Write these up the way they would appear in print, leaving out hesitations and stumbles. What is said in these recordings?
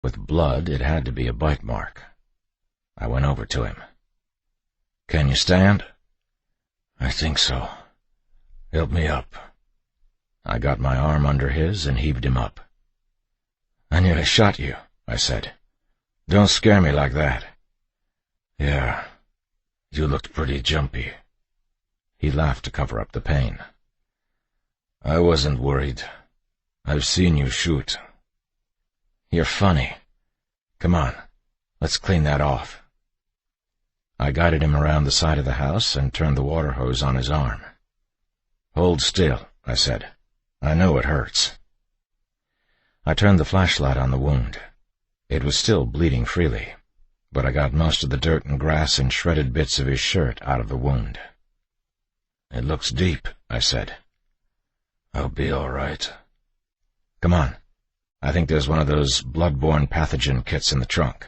With blood, it had to be a bite mark. I went over to him. "Can you stand?" "I think so. Help me up." I got my arm under his and heaved him up. "I nearly shot you," I said. "Don't scare me like that." "Yeah, you looked pretty jumpy." He laughed to cover up the pain. "I wasn't worried. I've seen you shoot." "You're funny. Come on, let's clean that off." I guided him around the side of the house and turned the water hose on his arm. "Hold still," I said. "I know it hurts." I turned the flashlight on the wound. It was still bleeding freely, but I got most of the dirt and grass and shredded bits of his shirt out of the wound. "It looks deep," I said. "I'll be all right." "Come on. I think there's one of those blood-borne pathogen kits in the trunk."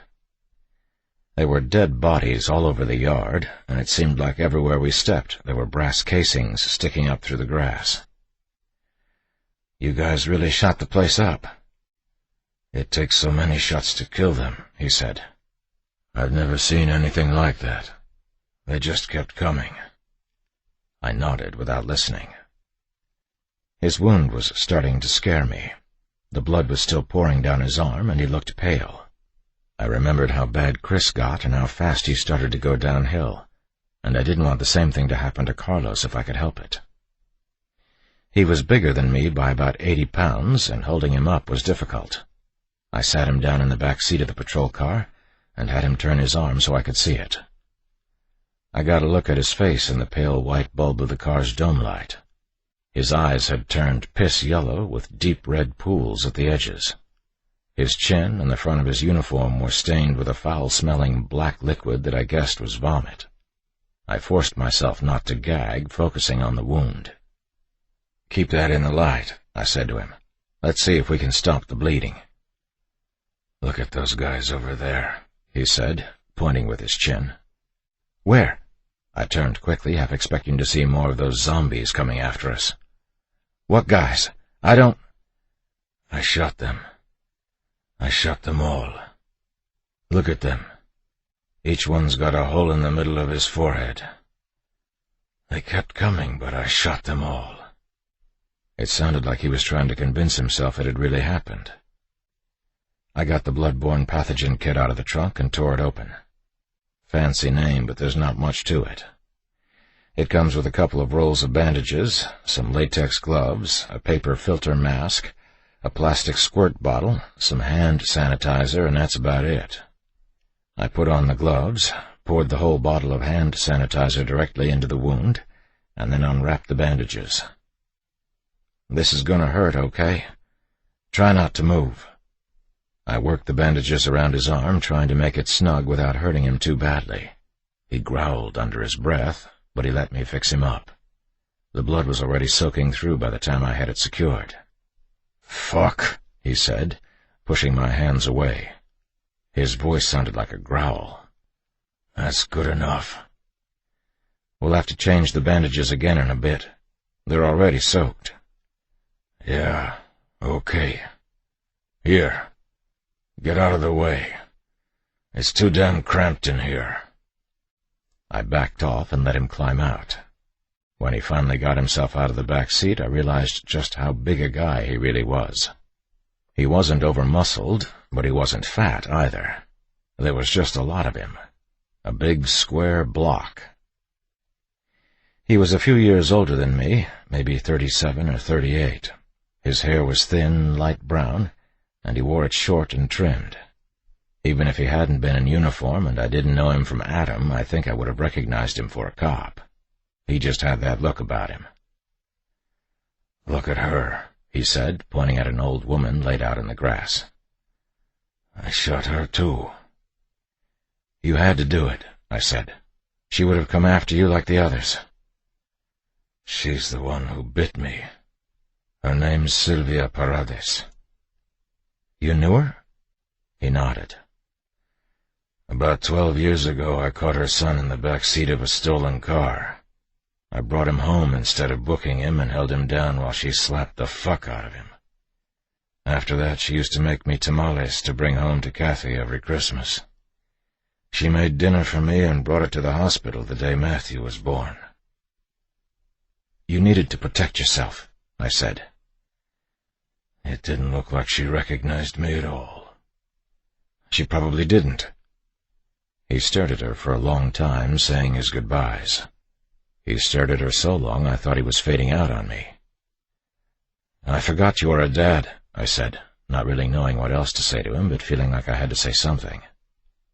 There were dead bodies all over the yard, and it seemed like everywhere we stepped there were brass casings sticking up through the grass. "You guys really shot the place up?" "It takes so many shots to kill them," he said. "I've never seen anything like that. They just kept coming." I nodded without listening. His wound was starting to scare me. The blood was still pouring down his arm, and he looked pale. I remembered how bad Chris got and how fast he started to go downhill, and I didn't want the same thing to happen to Carlos if I could help it. He was bigger than me by about 80 pounds, and holding him up was difficult. I sat him down in the back seat of the patrol car and had him turn his arm so I could see it. I got a look at his face in the pale white bulb of the car's dome light. His eyes had turned piss-yellow with deep red pools at the edges. His chin and the front of his uniform were stained with a foul-smelling black liquid that I guessed was vomit. I forced myself not to gag, focusing on the wound. "Keep that in the light," I said to him. "Let's see if we can stop the bleeding." "Look at those guys over there," he said, pointing with his chin. "Where?" I turned quickly, half expecting to see more of those zombies coming after us. "What guys? I don't—" "I shot them. I shot them all. Look at them. Each one's got a hole in the middle of his forehead. They kept coming, but I shot them all." It sounded like he was trying to convince himself it had really happened. I got the blood-borne pathogen kit out of the trunk and tore it open. Fancy name, but there's not much to it. It comes with a couple of rolls of bandages, some latex gloves, a paper filter mask, a plastic squirt bottle, some hand sanitizer, and that's about it. I put on the gloves, poured the whole bottle of hand sanitizer directly into the wound, and then unwrapped the bandages. "This is gonna hurt, okay? Try not to move." I worked the bandages around his arm, trying to make it snug without hurting him too badly. He growled under his breath, but he let me fix him up. The blood was already soaking through by the time I had it secured. "Fuck," he said, pushing my hands away. His voice sounded like a growl. "That's good enough." "We'll have to change the bandages again in a bit. They're already soaked." "Yeah, okay. Here, get out of the way. It's too damn cramped in here." I backed off and let him climb out. When he finally got himself out of the back seat, I realized just how big a guy he really was. He wasn't over-muscled, but he wasn't fat either. There was just a lot of him. A big square block. He was a few years older than me, maybe 37 or 38. His hair was thin, light brown, and he wore it short and trimmed. Even if he hadn't been in uniform and I didn't know him from Adam, I think I would have recognized him for a cop. He just had that look about him. "Look at her," he said, pointing at an old woman laid out in the grass. "I shot her too." "You had to do it," I said. "She would have come after you like the others." "She's the one who bit me. Her name's Sylvia Paredes." "You knew her?" He nodded. "About 12 years ago, I caught her son in the back seat of a stolen car. I brought him home instead of booking him and held him down while she slapped the fuck out of him. After that, she used to make me tamales to bring home to Kathy every Christmas. She made dinner for me and brought it to the hospital the day Matthew was born. "You needed to protect yourself," I said. It didn't look like she recognized me at all. She probably didn't. He stared at her for a long time, saying his goodbyes. He stared at her so long I thought he was fading out on me. "I forgot you were a dad," I said, not really knowing what else to say to him, but feeling like I had to say something.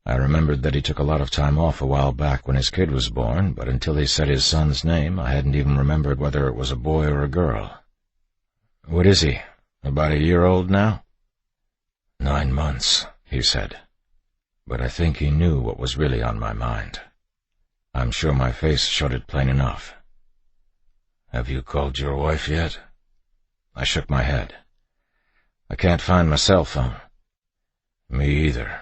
I remembered that he took a lot of time off a while back when his kid was born, but until he said his son's name, I hadn't even remembered whether it was a boy or a girl. "What is he? About a year old now?" 9 months, he said. But I think he knew what was really on my mind. I'm sure my face showed it plain enough. "Have you called your wife yet?" I shook my head. "I can't find my cell phone." "Me either.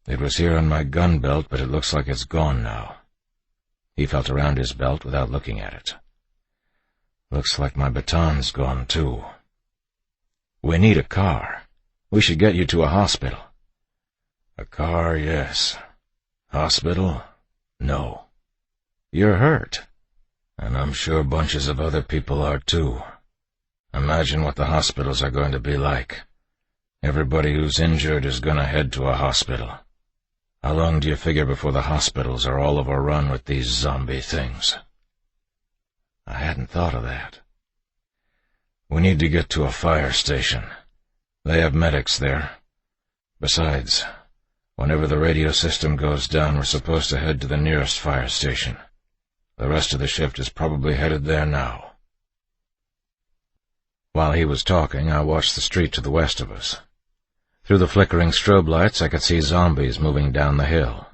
It was here on my gun belt, but it looks like it's gone now." He felt around his belt without looking at it. "Looks like my baton's gone, too." "We need a car. We should get you to a hospital." "A car, yes. Hospital? No. You're hurt. And I'm sure bunches of other people are, too. Imagine what the hospitals are going to be like. Everybody who's injured is going to head to a hospital. How long do you figure before the hospitals are all overrun with these zombie things?" I hadn't thought of that. "We need to get to a fire station. They have medics there. Besides, whenever the radio system goes down, we're supposed to head to the nearest fire station. The rest of the shift is probably headed there now." While he was talking, I watched the street to the west of us. Through the flickering strobe lights, I could see zombies moving down the hill,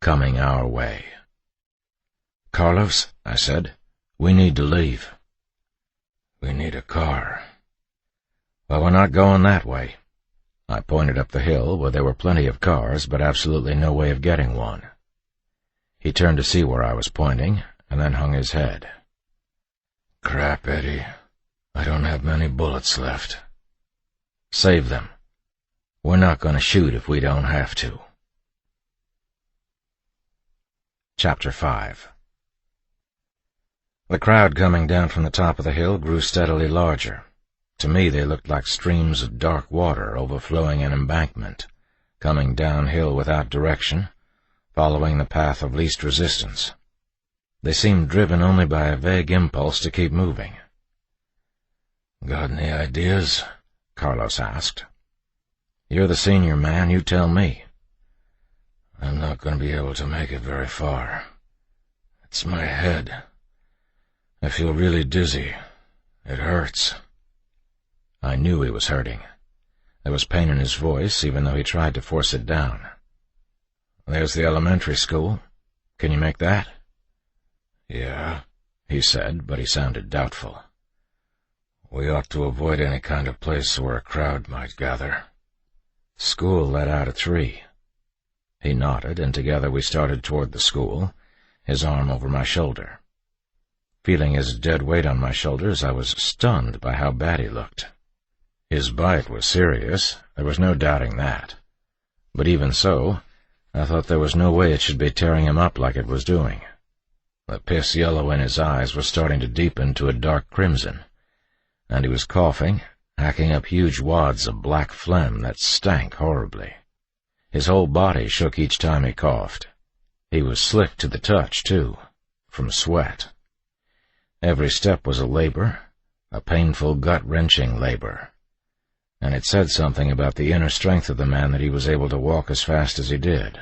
coming our way. "Carlos," I said, "we need to leave." "We need a car." "Well, we're not going that way." I pointed up the hill, where there were plenty of cars, but absolutely no way of getting one. He turned to see where I was pointing, and then hung his head. "Crap, Eddie. I don't have many bullets left." "Save them. We're not going to shoot if we don't have to." Chapter 5. The crowd coming down from the top of the hill grew steadily larger. To me they looked like streams of dark water overflowing an embankment, coming downhill without direction, following the path of least resistance. They seemed driven only by a vague impulse to keep moving. "Got any ideas?" Carlos asked. "You're the senior man, you tell me." "I'm not going to be able to make it very far. It's my head. I feel really dizzy. It hurts." I knew he was hurting. There was pain in his voice, even though he tried to force it down. "There's the elementary school. Can you make that?" "Yeah," he said, but he sounded doubtful. "We ought to avoid any kind of place where a crowd might gather. School let out at 3. He nodded, and together we started toward the school, his arm over my shoulder. Feeling his dead weight on my shoulders, I was stunned by how bad he looked. His bite was serious, there was no doubting that. But even so, I thought there was no way it should be tearing him up like it was doing. The piss yellow in his eyes was starting to deepen to a dark crimson, and he was coughing, hacking up huge wads of black phlegm that stank horribly. His whole body shook each time he coughed. He was slick to the touch, too, from sweat. Every step was a labor, a painful, gut-wrenching labor, and it said something about the inner strength of the man that he was able to walk as fast as he did.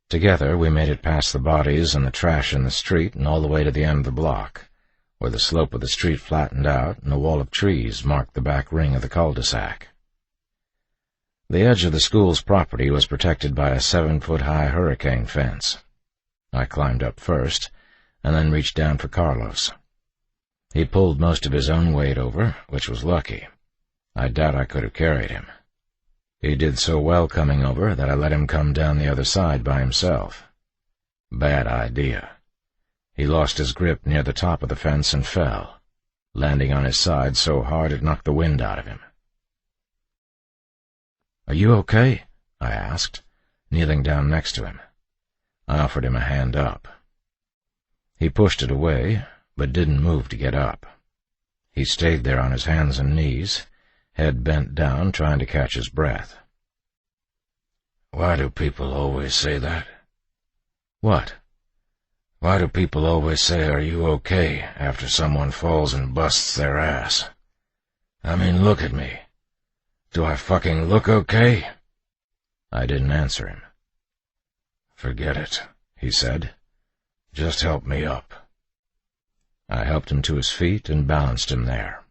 Together we made it past the bodies and the trash in the street and all the way to the end of the block, where the slope of the street flattened out and a wall of trees marked the back ring of the cul-de-sac. The edge of the school's property was protected by a 7-foot-high hurricane fence. I climbed up first, and then reached down for Carlos. He pulled most of his own weight over, which was lucky. I doubt I could have carried him. He did so well coming over that I let him come down the other side by himself. Bad idea. He lost his grip near the top of the fence and fell. landing on his side so hard it knocked the wind out of him. "Are you okay?" I asked, kneeling down next to him. I offered him a hand up. He pushed it away, but didn't move to get up. He stayed there on his hands and knees, head bent down, trying to catch his breath. "Why do people always say that?" "What?" "Why do people always say, 'Are you okay?' after someone falls and busts their ass? I mean, look at me. Do I fucking look okay?" I didn't answer him. "Forget it," he said. "Just help me up." I helped him to his feet and balanced him there.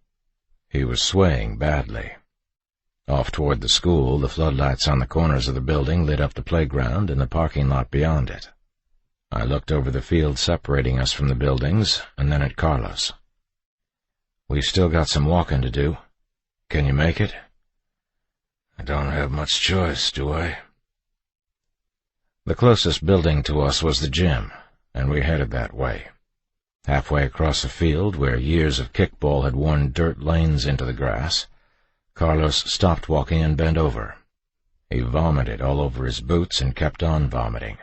He was swaying badly. Off toward the school, the floodlights on the corners of the building lit up the playground and the parking lot beyond it. I looked over the field separating us from the buildings, and then at Carlos. "We've still got some walking to do. Can you make it?" "I don't have much choice, do I?" The closest building to us was the gym, and we headed that way. Halfway across a field where years of kickball had worn dirt lanes into the grass, Carlos stopped walking and bent over. He vomited all over his boots and kept on vomiting.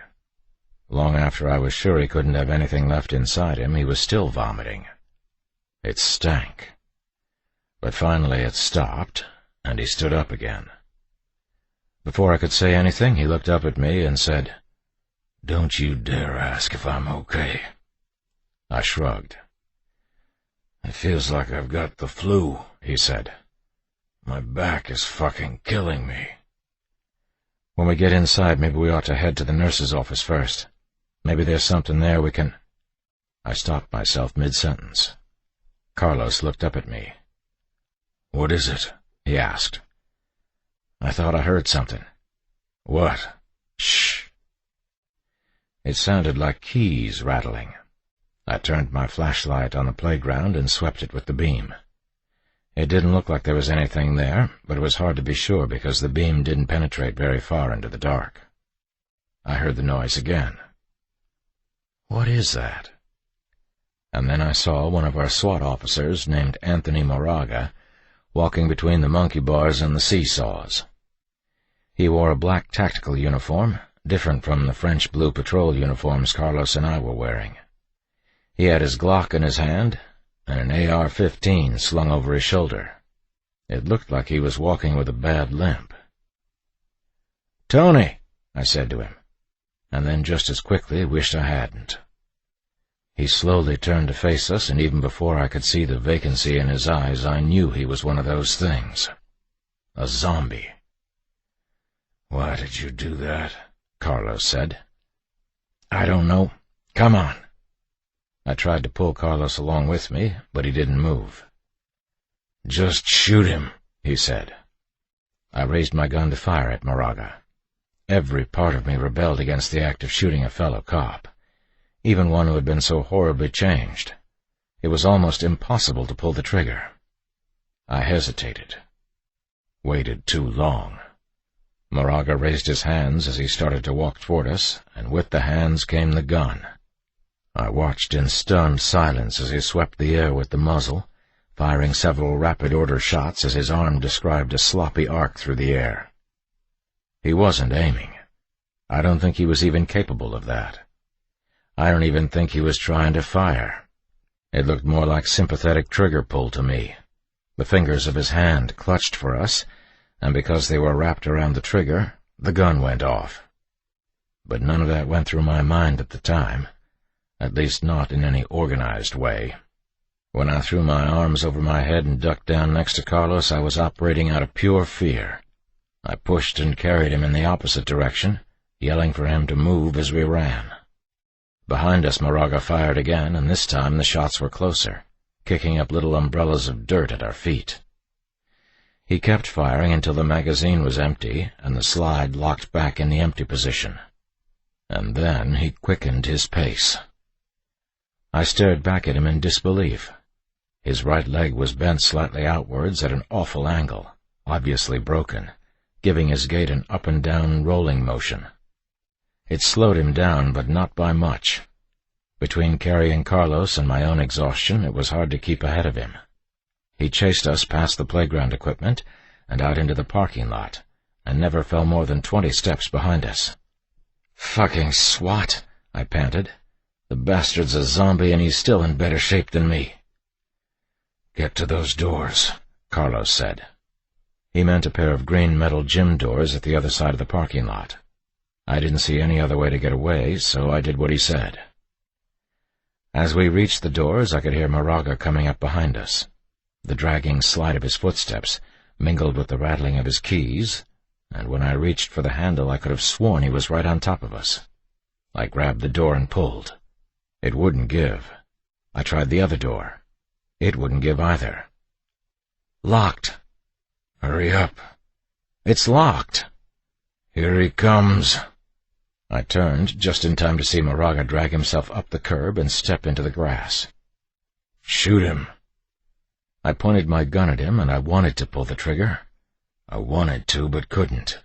Long after I was sure he couldn't have anything left inside him, he was still vomiting. It stank. But finally it stopped, and he stood up again. Before I could say anything, he looked up at me and said, "Don't you dare ask if I'm okay." I shrugged. "It feels like I've got the flu," he said. "My back is fucking killing me." "When we get inside, maybe we ought to head to the nurse's office first. Maybe there's something there we can—" I stopped myself mid-sentence. Carlos looked up at me. "What is it?" he asked. "I thought I heard something." "What?" "Shh." It sounded like keys rattling. I turned my flashlight on the playground and swept it with the beam. It didn't look like there was anything there, but it was hard to be sure because the beam didn't penetrate very far into the dark. I heard the noise again. "What is that?" And then I saw one of our SWAT officers, named Anthony Moraga, walking between the monkey bars and the seesaws. He wore a black tactical uniform, different from the French blue patrol uniforms Carlos and I were wearing. He had his Glock in his hand, and an AR-15 slung over his shoulder. It looked like he was walking with a bad limp. "Tony," I said to him, and then just as quickly wished I hadn't. He slowly turned to face us, and even before I could see the vacancy in his eyes, I knew he was one of those things. A zombie. "Why did you do that?" Carlos said. "I don't know. Come on." I tried to pull Carlos along with me, but he didn't move. "Just shoot him," he said. I raised my gun to fire at Moraga. Every part of me rebelled against the act of shooting a fellow cop, even one who had been so horribly changed. It was almost impossible to pull the trigger. I hesitated. Waited too long. Moraga raised his hands as he started to walk toward us, and with the hands came the gun. I watched in stunned silence as he swept the air with the muzzle, firing several rapid-order shots as his arm described a sloppy arc through the air. He wasn't aiming. I don't think he was even capable of that. I don't even think he was trying to fire. It looked more like sympathetic trigger pull to me. The fingers of his hand clutched for us, and because they were wrapped around the trigger, the gun went off. But none of that went through my mind at the time. At least not in any organized way. When I threw my arms over my head and ducked down next to Carlos, I was operating out of pure fear. I pushed and carried him in the opposite direction, yelling for him to move as we ran. Behind us, Moraga fired again, and this time the shots were closer, kicking up little umbrellas of dirt at our feet. He kept firing until the magazine was empty and the slide locked back in the empty position. And then he quickened his pace. I stared back at him in disbelief. His right leg was bent slightly outwards at an awful angle, obviously broken, giving his gait an up-and-down rolling motion. It slowed him down, but not by much. Between carrying Carlos and my own exhaustion, it was hard to keep ahead of him. He chased us past the playground equipment and out into the parking lot, and never fell more than 20 steps behind us. "Fucking SWAT," I panted. "The bastard's a zombie and he's still in better shape than me." "Get to those doors," Carlos said. He meant a pair of green metal gym doors at the other side of the parking lot. I didn't see any other way to get away, so I did what he said. As we reached the doors, I could hear Moraga coming up behind us. The dragging slide of his footsteps mingled with the rattling of his keys, and when I reached for the handle I could have sworn he was right on top of us. I grabbed the door and pulled. It wouldn't give. I tried the other door. It wouldn't give either. "Locked." "Hurry up." "It's locked." "Here he comes." I turned just in time to see Moraga drag himself up the curb and step into the grass. "Shoot him." I pointed my gun at him, and I wanted to pull the trigger. I wanted to, but couldn't.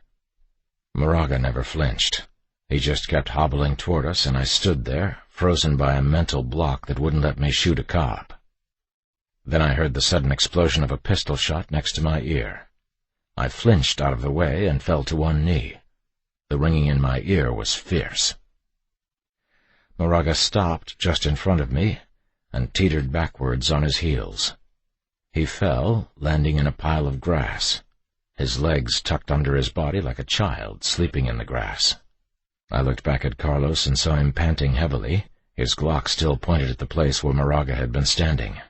Moraga never flinched. He just kept hobbling toward us, and I stood there, frozen by a mental block that wouldn't let me shoot a cop. Then I heard the sudden explosion of a pistol shot next to my ear. I flinched out of the way and fell to one knee. The ringing in my ear was fierce. Moraga stopped just in front of me and teetered backwards on his heels. He fell, landing in a pile of grass, his legs tucked under his body like a child sleeping in the grass. I looked back at Carlos and saw him panting heavily, his Glock still pointed at the place where Moraga had been standing.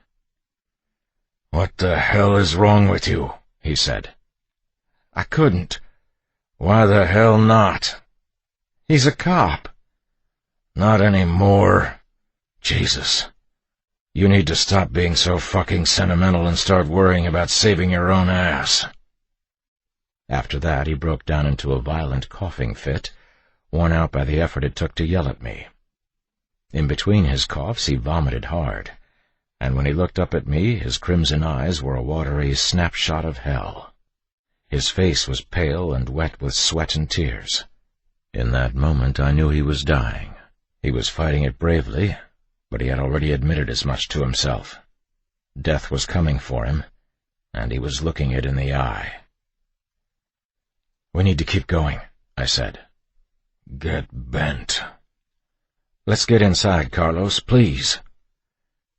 "What the hell is wrong with you?" he said. "I couldn't." "Why the hell not?" "He's a cop." "Not anymore. Jesus. You need to stop being so fucking sentimental and start worrying about saving your own ass." After that, he broke down into a violent coughing fit, worn out by the effort it took to yell at me. In between his coughs, he vomited hard, and when he looked up at me, his crimson eyes were a watery snapshot of hell. His face was pale and wet with sweat and tears. In that moment, I knew he was dying. He was fighting it bravely, but he had already admitted as much to himself. Death was coming for him, and he was looking it in the eye. "We need to keep going," I said. "Get bent." "Let's get inside, Carlos, please."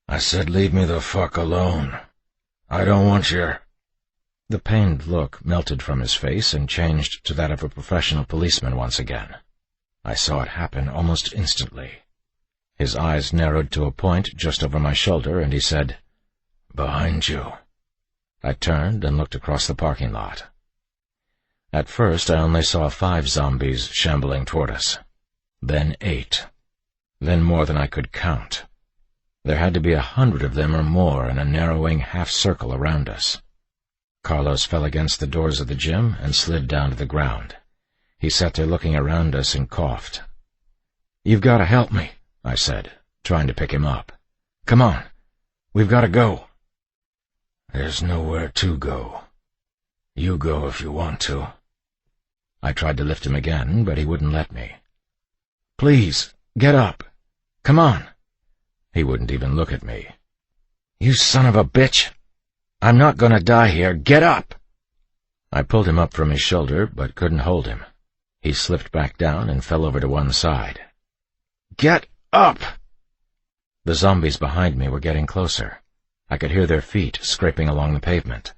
"I said leave me the fuck alone. I don't want your—" The pained look melted from his face and changed to that of a professional policeman once again. I saw it happen almost instantly. His eyes narrowed to a point just over my shoulder, and he said, "Behind you." I turned and looked across the parking lot. At first, I only saw 5 zombies shambling toward us. Then 8. Then more than I could count. There had to be 100 of them or more in a narrowing half-circle around us. Carlos fell against the doors of the gym and slid down to the ground. He sat there looking around us and coughed. "You've got to help me," I said, trying to pick him up. "Come on. We've got to go." "There's nowhere to go. You go if you want to." I tried to lift him again, but he wouldn't let me. "Please, get up. Come on." He wouldn't even look at me. "You son of a bitch! I'm not going to die here. Get up!" I pulled him up from his shoulder, but couldn't hold him. He slipped back down and fell over to one side. "Get up!" The zombies behind me were getting closer. I could hear their feet scraping along the pavement.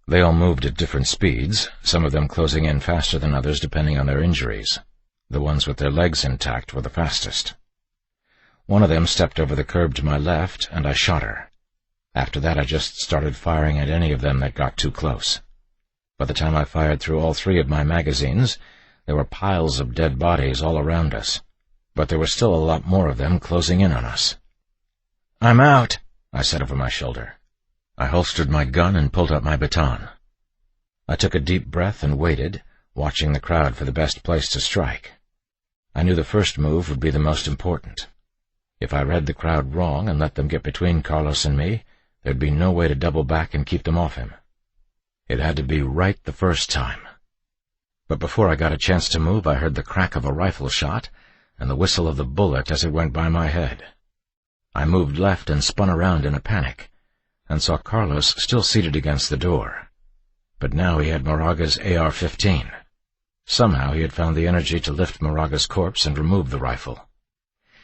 They all moved at different speeds, some of them closing in faster than others depending on their injuries. The ones with their legs intact were the fastest. One of them stepped over the curb to my left, and I shot her. After that, I just started firing at any of them that got too close. By the time I fired through all 3 of my magazines, there were piles of dead bodies all around us, but there were still a lot more of them closing in on us. "I'm out," I said over my shoulder. I holstered my gun and pulled out my baton. I took a deep breath and waited, watching the crowd for the best place to strike. I knew the first move would be the most important. If I read the crowd wrong and let them get between Carlos and me, there'd be no way to double back and keep them off him. It had to be right the first time. But before I got a chance to move, I heard the crack of a rifle shot and the whistle of the bullet as it went by my head. I moved left and spun around in a panic, and saw Carlos still seated against the door. But now he had Moraga's AR-15. Somehow he had found the energy to lift Moraga's corpse and remove the rifle.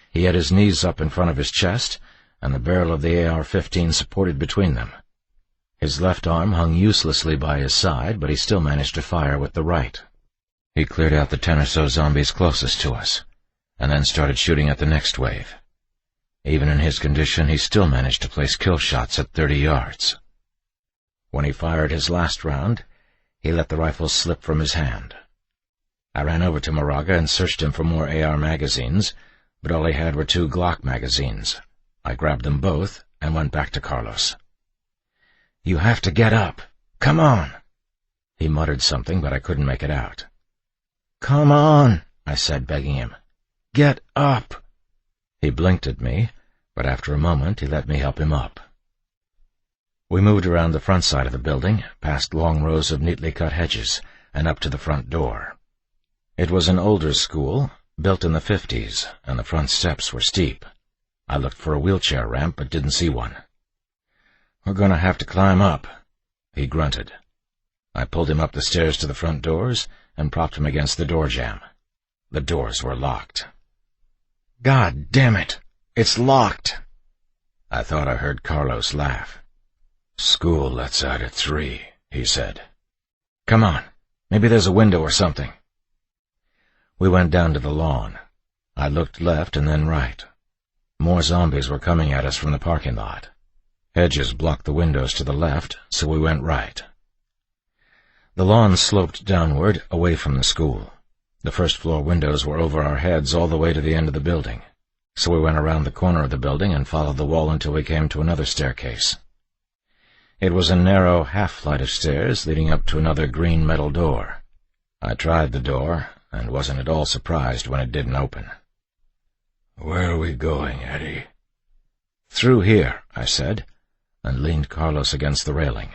He had his knees up in front of his chest, and the barrel of the AR-15 supported between them. His left arm hung uselessly by his side, but he still managed to fire with the right. He cleared out the 10 or so zombies closest to us, and then started shooting at the next wave. Even in his condition, he still managed to place kill shots at 30 yards. When he fired his last round, he let the rifle slip from his hand. I ran over to Moraga and searched him for more AR magazines, but all he had were 2 Glock magazines. I grabbed them both and went back to Carlos. "You have to get up. Come on." He muttered something, but I couldn't make it out. "Come on," I said, begging him. "Get up." He blinked at me, but after a moment he let me help him up. We moved around the front side of the building, past long rows of neatly cut hedges, and up to the front door. It was an older school, built in the 50s, and the front steps were steep. I looked for a wheelchair ramp, but didn't see one. "We're going to have to climb up," he grunted. I pulled him up the stairs to the front doors and propped him against the door jamb. The doors were locked. "God damn it! It's locked!" I thought I heard Carlos laugh. "School lets out at 3, he said. "Come on. Maybe there's a window or something." We went down to the lawn. I looked left and then right. More zombies were coming at us from the parking lot. Hedges blocked the windows to the left, so we went right. The lawn sloped downward, away from the school. The first-floor windows were over our heads all the way to the end of the building, so we went around the corner of the building and followed the wall until we came to another staircase. It was a narrow half-flight of stairs leading up to another green metal door. I tried the door, and wasn't at all surprised when it didn't open. "Where are we going, Eddie?" "Through here," I said, and leaned Carlos against the railing.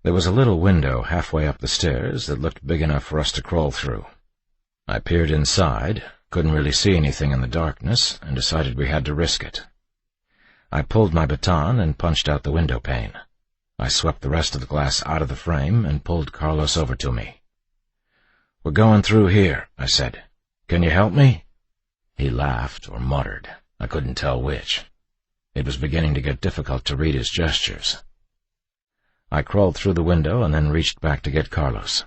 There was a little window halfway up the stairs that looked big enough for us to crawl through. I peered inside, couldn't really see anything in the darkness, and decided we had to risk it. I pulled my baton and punched out the window pane. I swept the rest of the glass out of the frame and pulled Carlos over to me. "We're going through here," I said. "Can you help me?" He laughed or muttered. I couldn't tell which. It was beginning to get difficult to read his gestures. I crawled through the window and then reached back to get Carlos.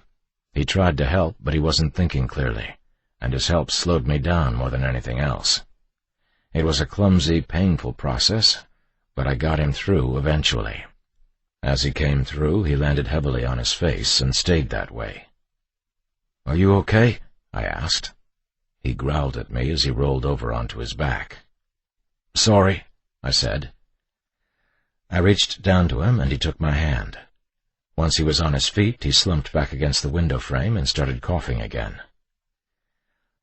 He tried to help, but he wasn't thinking clearly, and his help slowed me down more than anything else. It was a clumsy, painful process, but I got him through eventually. As he came through, he landed heavily on his face and stayed that way. "Are you okay?" I asked. He growled at me as he rolled over onto his back. "Sorry," I said. I reached down to him, and he took my hand. Once he was on his feet, he slumped back against the window frame and started coughing again.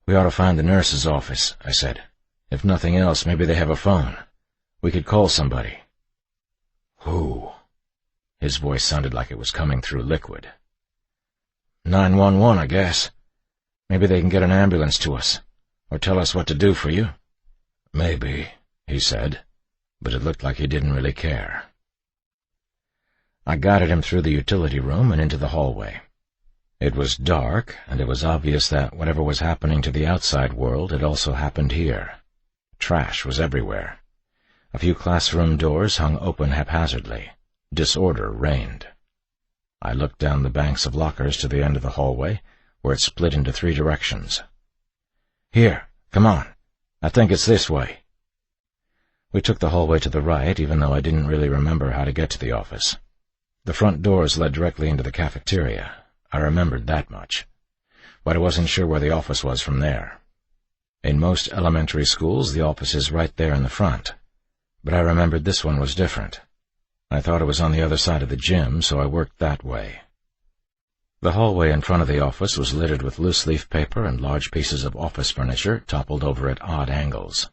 "We ought to find the nurse's office," I said. "If nothing else, maybe they have a phone. We could call somebody." "Who?" His voice sounded like it was coming through liquid. 911, I guess. Maybe they can get an ambulance to us, or tell us what to do for you." "Maybe," he said, but it looked like he didn't really care. I guided him through the utility room and into the hallway. It was dark, and it was obvious that whatever was happening to the outside world had also happened here. Trash was everywhere. A few classroom doors hung open haphazardly. Disorder reigned. I looked down the banks of lockers to the end of the hallway, where it split into 3 directions. "Here, come on. I think it's this way." We took the hallway to the right, even though I didn't really remember how to get to the office. The front doors led directly into the cafeteria. I remembered that much, but I wasn't sure where the office was from there. In most elementary schools, the office is right there in the front, but I remembered this one was different. I thought it was on the other side of the gym, so I worked that way. The hallway in front of the office was littered with loose-leaf paper and large pieces of office furniture toppled over at odd angles.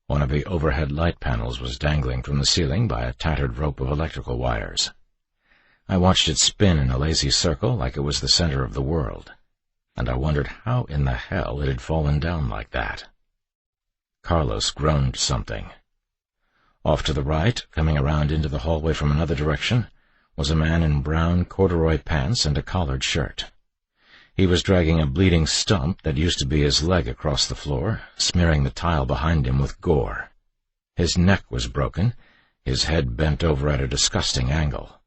One of the overhead light panels was dangling from the ceiling by a tattered rope of electrical wires. I watched it spin in a lazy circle like it was the center of the world, and I wondered how in the hell it had fallen down like that. Carlos groaned something. Off to the right, coming around into the hallway from another direction, was a man in brown corduroy pants and a collared shirt. He was dragging a bleeding stump that used to be his leg across the floor, smearing the tile behind him with gore. His neck was broken, his head bent over at a disgusting angle.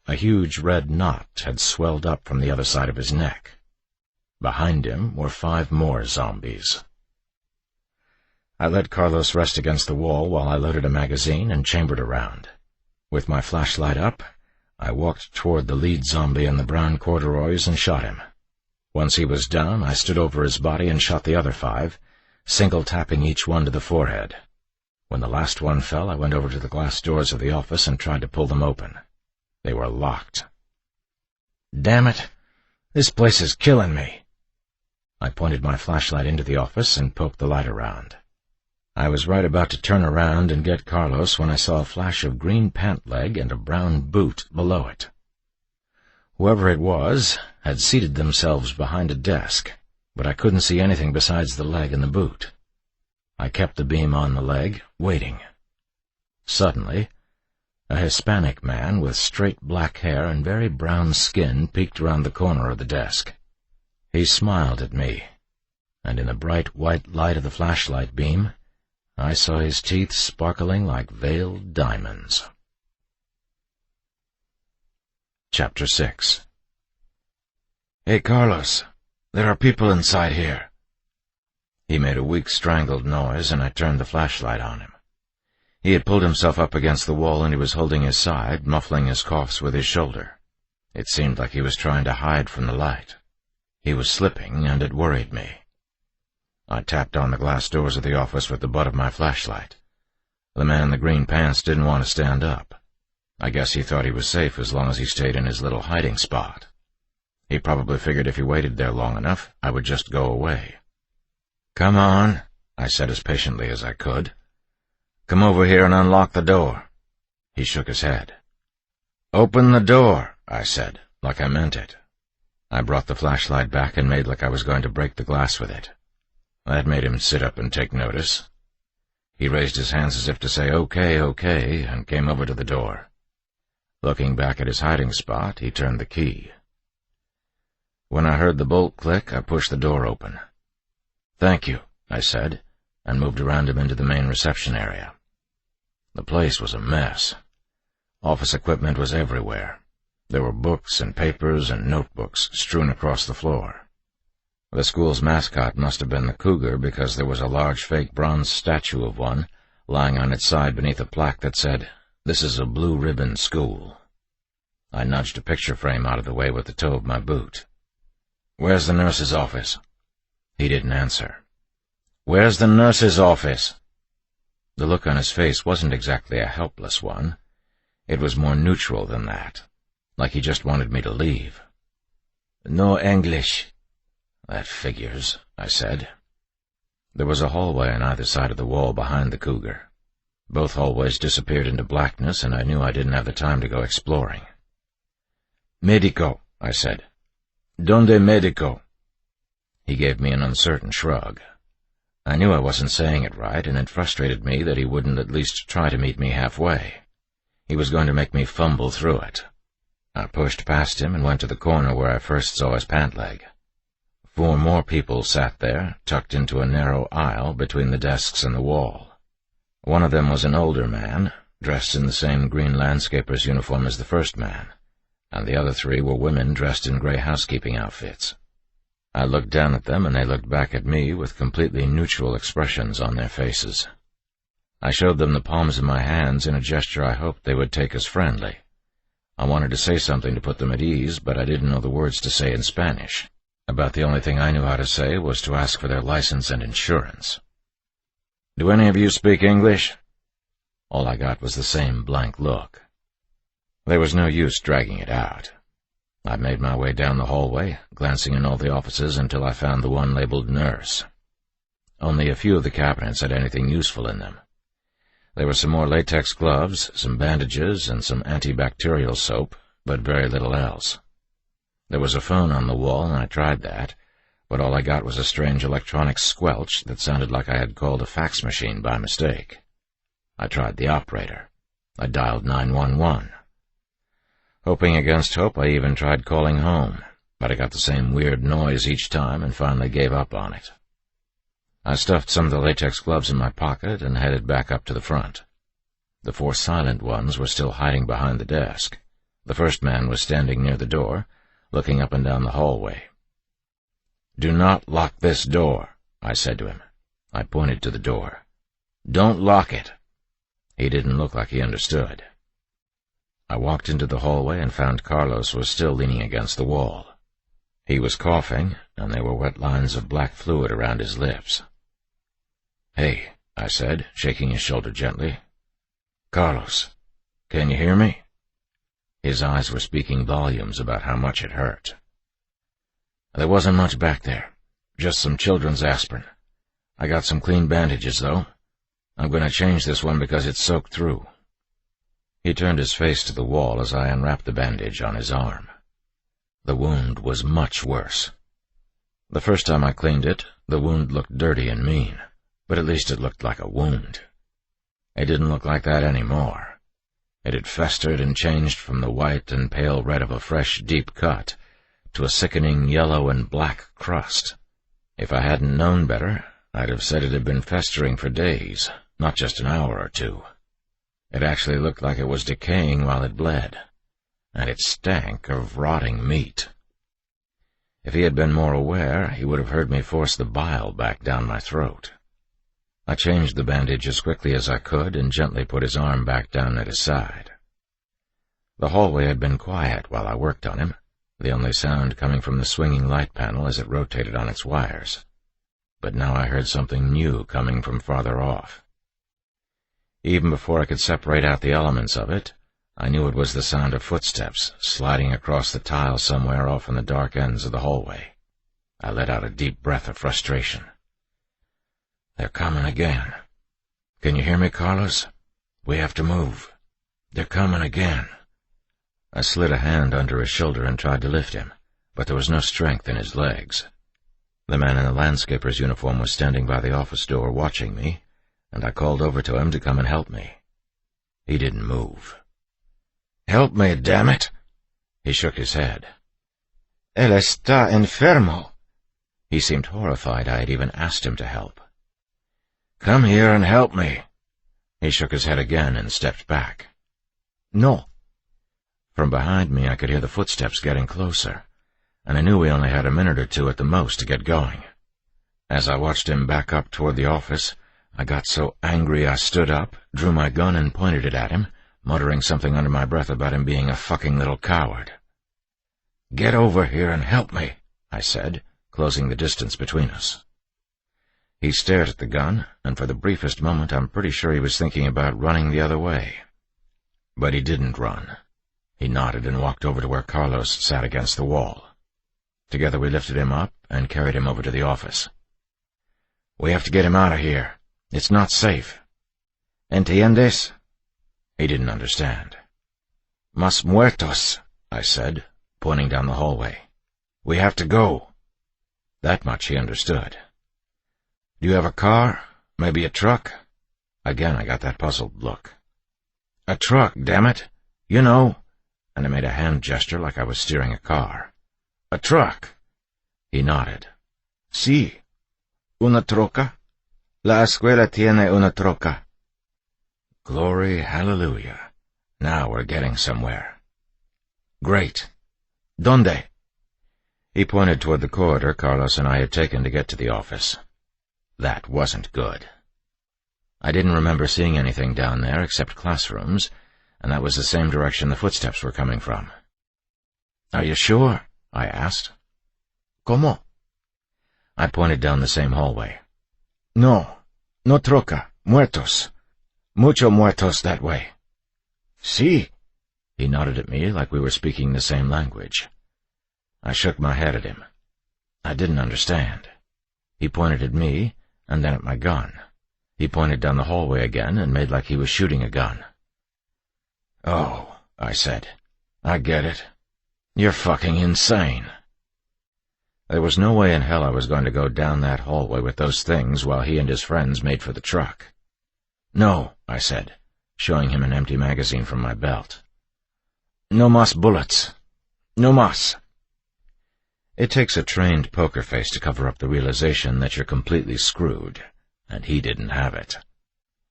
A huge red knot had swelled up from the other side of his neck. Behind him were 5 more zombies. I let Carlos rest against the wall while I loaded a magazine and chambered around. With my flashlight up, I walked toward the lead zombie in the brown corduroys and shot him. Once he was down, I stood over his body and shot the other 5, single-tapping each one to the forehead. When the last one fell, I went over to the glass doors of the office and tried to pull them open. They were locked. Damn it! This place is killing me! I pointed my flashlight into the office and poked the light around. I was right about to turn around and get Carlos when I saw a flash of green pant leg and a brown boot below it. Whoever it was had seated themselves behind a desk, but I couldn't see anything besides the leg and the boot. I kept the beam on the leg, waiting. Suddenly, a Hispanic man with straight black hair and very brown skin peeked around the corner of the desk. He smiled at me, and in the bright white light of the flashlight beam, I saw his teeth sparkling like veiled diamonds. Chapter 6. Hey, Carlos, there are people inside here. He made a weak, strangled noise, and I turned the flashlight on him. He had pulled himself up against the wall, and he was holding his side, muffling his coughs with his shoulder. It seemed like he was trying to hide from the light. He was slipping, and it worried me. I tapped on the glass doors of the office with the butt of my flashlight. The man in the green pants didn't want to stand up. I guess he thought he was safe as long as he stayed in his little hiding spot. He probably figured if he waited there long enough, I would just go away. "Come on," I said as patiently as I could. "Come over here and unlock the door." He shook his head. "Open the door," I said, like I meant it. I brought the flashlight back and made like I was going to break the glass with it. That made him sit up and take notice. He raised his hands as if to say, "Okay, okay," and came over to the door. Looking back at his hiding spot, he turned the key. When I heard the bolt click, I pushed the door open. "Thank you," I said, and moved around him into the main reception area. The place was a mess. Office equipment was everywhere. There were books and papers and notebooks strewn across the floor. The school's mascot must have been the cougar, because there was a large fake bronze statue of one lying on its side beneath a plaque that said, "This is a blue ribbon school." I nudged a picture frame out of the way with the toe of my boot. "Where's the nurse's office?" He didn't answer. "Where's the nurse's office?" The look on his face wasn't exactly a helpless one. It was more neutral than that, like he just wanted me to leave. "No English." "That figures," I said. There was a hallway on either side of the wall behind the cougar. Both hallways disappeared into blackness, and I knew I didn't have the time to go exploring. "Medico," I said. "Donde medico?" He gave me an uncertain shrug. I knew I wasn't saying it right, and it frustrated me that he wouldn't at least try to meet me halfway. He was going to make me fumble through it. I pushed past him and went to the corner where I first saw his pant leg. 4 more people sat there, tucked into a narrow aisle between the desks and the wall. One of them was an older man, dressed in the same green landscaper's uniform as the first man, and the other 3 were women dressed in gray housekeeping outfits. I looked down at them, and they looked back at me with completely neutral expressions on their faces. I showed them the palms of my hands in a gesture I hoped they would take as friendly. I wanted to say something to put them at ease, but I didn't know the words to say in Spanish. About the only thing I knew how to say was to ask for their license and insurance. "Do any of you speak English?" All I got was the same blank look. There was no use dragging it out. I made my way down the hallway, glancing in all the offices until I found the one labeled nurse. Only a few of the cabinets had anything useful in them. There were some more latex gloves, some bandages, and some antibacterial soap, but very little else. There was a phone on the wall, and I tried that, but all I got was a strange electronic squelch that sounded like I had called a fax machine by mistake. I tried the operator. I dialed 911. Hoping against hope, I even tried calling home, but I got the same weird noise each time and finally gave up on it. I stuffed some of the latex gloves in my pocket and headed back up to the front. The 4 silent ones were still hiding behind the desk. The first man was standing near the door, looking up and down the hallway. "Do not lock this door," I said to him. I pointed to the door. "Don't lock it." He didn't look like he understood. I walked into the hallway and found Carlos was still leaning against the wall. He was coughing, and there were wet lines of black fluid around his lips. "Hey," I said, shaking his shoulder gently. "Carlos, can you hear me?" His eyes were speaking volumes about how much it hurt. "There wasn't much back there, just some children's aspirin. I got some clean bandages, though. I'm going to change this one because it's soaked through." He turned his face to the wall as I unwrapped the bandage on his arm. The wound was much worse. The first time I cleaned it, the wound looked dirty and mean, but at least it looked like a wound. It didn't look like that anymore. It had festered and changed from the white and pale red of a fresh, deep cut to a sickening yellow and black crust. If I hadn't known better, I'd have said it had been festering for days, not just an hour or two. It actually looked like it was decaying while it bled, and it stank of rotting meat. If he had been more aware, he would have heard me force the bile back down my throat. I changed the bandage as quickly as I could and gently put his arm back down at his side. The hallway had been quiet while I worked on him, the only sound coming from the swinging light panel as it rotated on its wires. But now I heard something new coming from farther off. Even before I could separate out the elements of it, I knew it was the sound of footsteps sliding across the tile somewhere off in the dark ends of the hallway. I let out a deep breath of frustration. "They're coming again. Can you hear me, Carlos? We have to move. They're coming again." I slid a hand under his shoulder and tried to lift him, but there was no strength in his legs. The man in the landscaper's uniform was standing by the office door watching me, and I called over to him to come and help me. He didn't move. "Help me, damn it!" He shook his head. "Él está enfermo." He seemed horrified I had even asked him to help. "Come here and help me." He shook his head again and stepped back. "No." From behind me I could hear the footsteps getting closer, and I knew we only had a minute or two at the most to get going. As I watched him back up toward the office, I got so angry I stood up, drew my gun and pointed it at him, muttering something under my breath about him being a fucking little coward. "Get over here and help me," I said, closing the distance between us. He stared at the gun, and for the briefest moment I'm pretty sure he was thinking about running the other way. But he didn't run. He nodded and walked over to where Carlos sat against the wall. Together we lifted him up and carried him over to the office. "We have to get him out of here. It's not safe." "Entiendes?" He didn't understand. "Más muertos," I said, pointing down the hallway. "We have to go." That much he understood. "Do you have a car? Maybe a truck?" Again I got that puzzled look. "A truck, damn it! You know," and I made a hand gesture like I was steering a car. "A truck." He nodded. "Sí. Una troca. La escuela tiene una troca." Glory, hallelujah. Now we're getting somewhere. "Great. ¿Dónde?" He pointed toward the corridor Carlos and I had taken to get to the office. That wasn't good. I didn't remember seeing anything down there except classrooms, and that was the same direction the footsteps were coming from. "Are you sure?" I asked. "Cómo?" I pointed down the same hallway. "No troca, muertos. Mucho muertos that way." "Sí." He nodded at me like we were speaking the same language. I shook my head at him. I didn't understand. He pointed at me, and then at my gun. He pointed down the hallway again and made like he was shooting a gun. "Oh," I said. "I get it. You're fucking insane." There was no way in hell I was going to go down that hallway with those things while he and his friends made for the truck. "No," I said, showing him an empty magazine from my belt. "No mas bullets. No mas." It takes a trained poker face to cover up the realization that you're completely screwed, and he didn't have it.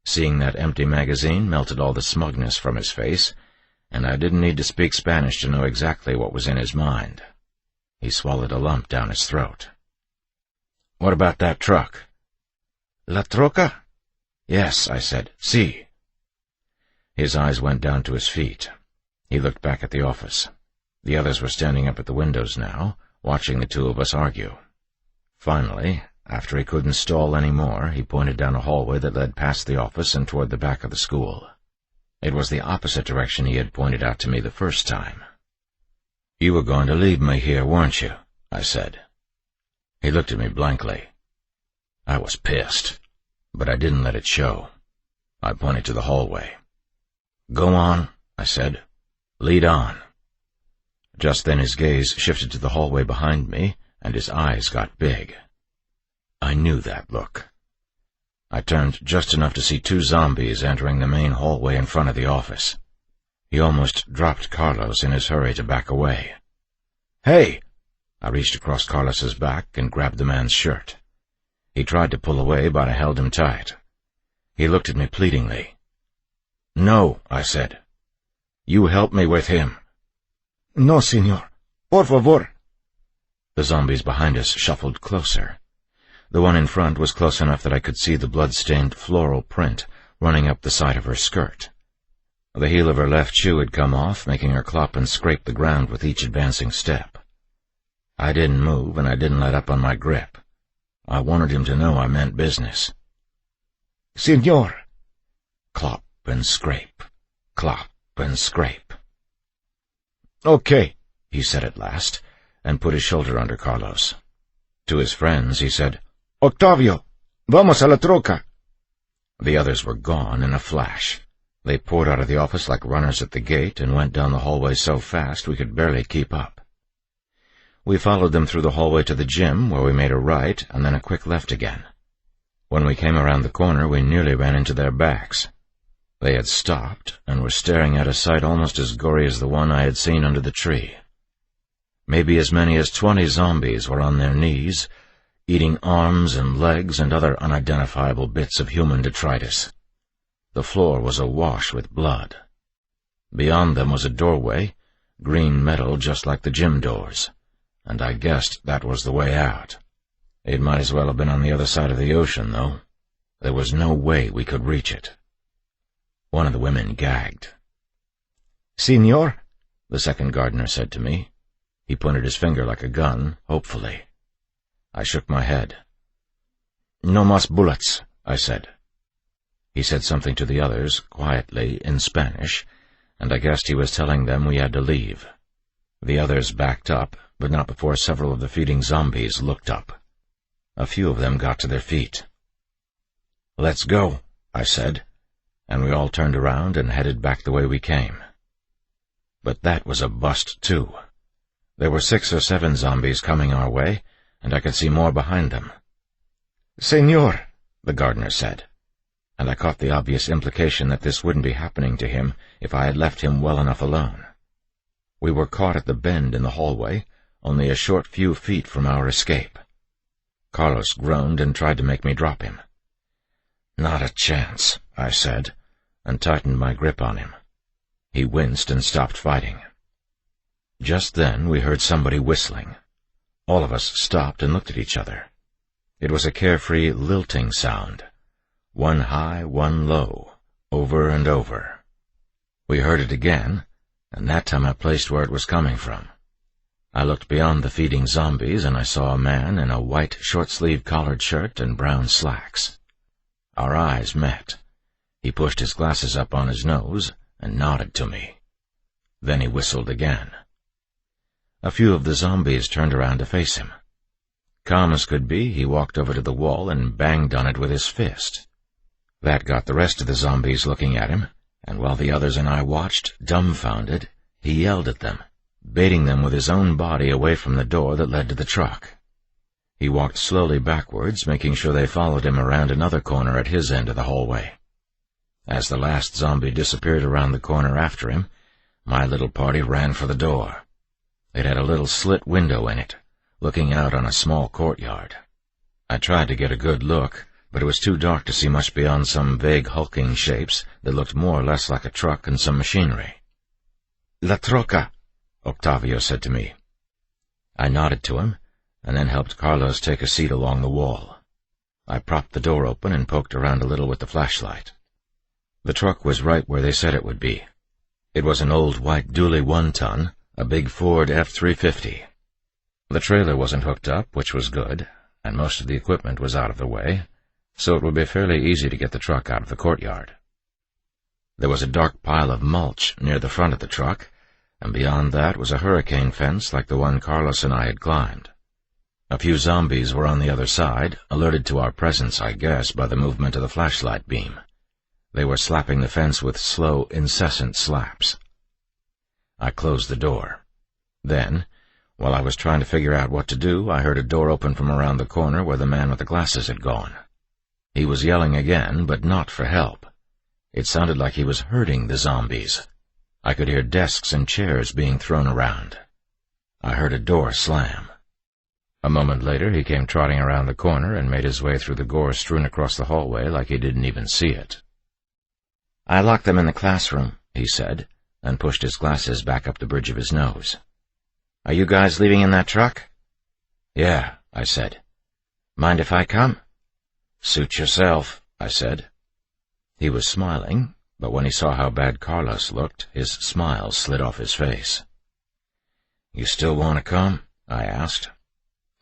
Seeing that empty magazine melted all the smugness from his face, and I didn't need to speak Spanish to know exactly what was in his mind. He swallowed a lump down his throat. "What about that truck?" "La troca?" "Yes," I said. "Si." His eyes went down to his feet. He looked back at the office. The others were standing up at the windows now, watching the two of us argue. Finally, after he couldn't stall any more, he pointed down a hallway that led past the office and toward the back of the school. It was the opposite direction he had pointed out to me the first time. "You were going to leave me here, weren't you?" I said. He looked at me blankly. I was pissed, but I didn't let it show. I pointed to the hallway. "Go on," I said. "Lead on." Just then his gaze shifted to the hallway behind me, and his eyes got big. I knew that look. I turned just enough to see two zombies entering the main hallway in front of the office. He almost dropped Carlos in his hurry to back away. "Hey!" I reached across Carlos's back and grabbed the man's shirt. He tried to pull away, but I held him tight. He looked at me pleadingly. "No," I said. "You help me with him." "No, senor. Por favor." The zombies behind us shuffled closer. The one in front was close enough that I could see the blood-stained floral print running up the side of her skirt. The heel of her left shoe had come off, making her clop and scrape the ground with each advancing step. I didn't move, and I didn't let up on my grip. I wanted him to know I meant business. "Senor." Clop and scrape, clop and scrape. "Okay," he said at last, and put his shoulder under Carlos. To his friends he said, "Octavio, vamos a la troca." The others were gone in a flash. They poured out of the office like runners at the gate and went down the hallway so fast we could barely keep up. We followed them through the hallway to the gym, where we made a right and then a quick left again. When we came around the corner, we nearly ran into their backs. They had stopped and were staring at a sight almost as gory as the one I had seen under the tree. Maybe as many as 20 zombies were on their knees, eating arms and legs and other unidentifiable bits of human detritus. The floor was awash with blood. Beyond them was a doorway, green metal just like the gym doors, and I guessed that was the way out. It might as well have been on the other side of the ocean, though. There was no way we could reach it. One of the women gagged. "Senor," the second gardener said to me. He pointed his finger like a gun, hopefully. I shook my head. "No mas bullets," I said. He said something to the others, quietly, in Spanish, and I guessed he was telling them we had to leave. The others backed up, but not before several of the feeding zombies looked up. A few of them got to their feet. "Let's go," I said, and we all turned around and headed back the way we came. But that was a bust, too. There were 6 or 7 zombies coming our way, and I could see more behind them. "Senor," the gardener said, and I caught the obvious implication that this wouldn't be happening to him if I had left him well enough alone. We were caught at the bend in the hallway, only a short few feet from our escape. Carlos groaned and tried to make me drop him. "Not a chance," I said, and tightened my grip on him. He winced and stopped fighting. Just then we heard somebody whistling. All of us stopped and looked at each other. It was a carefree, lilting sound. One high, one low, over and over. We heard it again, and that time I placed where it was coming from. I looked beyond the feeding zombies, and I saw a man in a white short-sleeved collared shirt and brown slacks. Our eyes met. He pushed his glasses up on his nose and nodded to me. Then he whistled again. A few of the zombies turned around to face him. Calm as could be, he walked over to the wall and banged on it with his fist. That got the rest of the zombies looking at him, and while the others and I watched, dumbfounded, he yelled at them, baiting them with his own body away from the door that led to the truck. He walked slowly backwards, making sure they followed him around another corner at his end of the hallway. As the last zombie disappeared around the corner after him, my little party ran for the door. It had a little slit window in it, looking out on a small courtyard. I tried to get a good look, but it was too dark to see much beyond some vague hulking shapes that looked more or less like a truck and some machinery. "La Troca," Octavio said to me. I nodded to him, and then helped Carlos take a seat along the wall. I propped the door open and poked around a little with the flashlight. The truck was right where they said it would be. It was an old white dually 1-ton, a big Ford F-350. The trailer wasn't hooked up, which was good, and most of the equipment was out of the way, so it would be fairly easy to get the truck out of the courtyard. There was a dark pile of mulch near the front of the truck, and beyond that was a hurricane fence like the one Carlos and I had climbed. A few zombies were on the other side, alerted to our presence, I guess, by the movement of the flashlight beam. They were slapping the fence with slow, incessant slaps. I closed the door. Then, while I was trying to figure out what to do, I heard a door open from around the corner where the man with the glasses had gone. He was yelling again, but not for help. It sounded like he was hurting the zombies. I could hear desks and chairs being thrown around. I heard a door slam. A moment later, he came trotting around the corner and made his way through the gore strewn across the hallway like he didn't even see it. "I locked them in the classroom," he said, and pushed his glasses back up the bridge of his nose. "Are you guys leaving in that truck?" "Yeah," I said. "Mind if I come?" "Suit yourself," I said. He was smiling, but when he saw how bad Carlos looked, his smile slid off his face. "You still want to come?" I asked.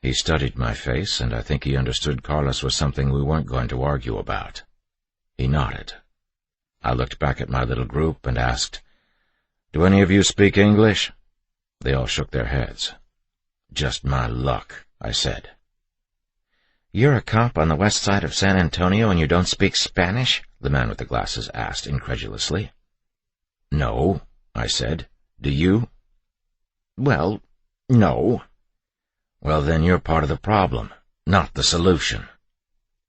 He studied my face, and I think he understood Carlos was something we weren't going to argue about. He nodded. I looked back at my little group and asked, "Do any of you speak English?" They all shook their heads. "Just my luck," I said. "You're a cop on the west side of San Antonio and you don't speak Spanish?" the man with the glasses asked incredulously. "No," I said. "Do you?" "Well, no." "Well, then you're part of the problem, not the solution."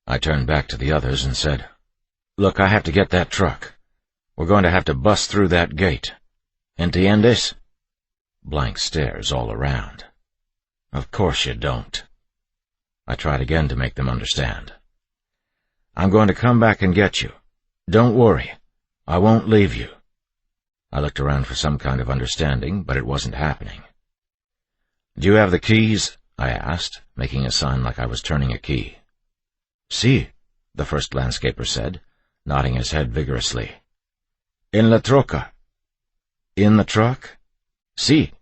I turned back to the others and said, "Look, I have to get that truck. We're going to have to bust through that gate. Entiendes?" Blank stares all around. "Of course you don't." I tried again to make them understand. "I'm going to come back and get you. Don't worry. I won't leave you." I looked around for some kind of understanding, but it wasn't happening. "Do you have the keys?" I asked, making a sign like I was turning a key. "Si," the first landscaper said, nodding his head vigorously. "En la troca." "In the truck?" "Si."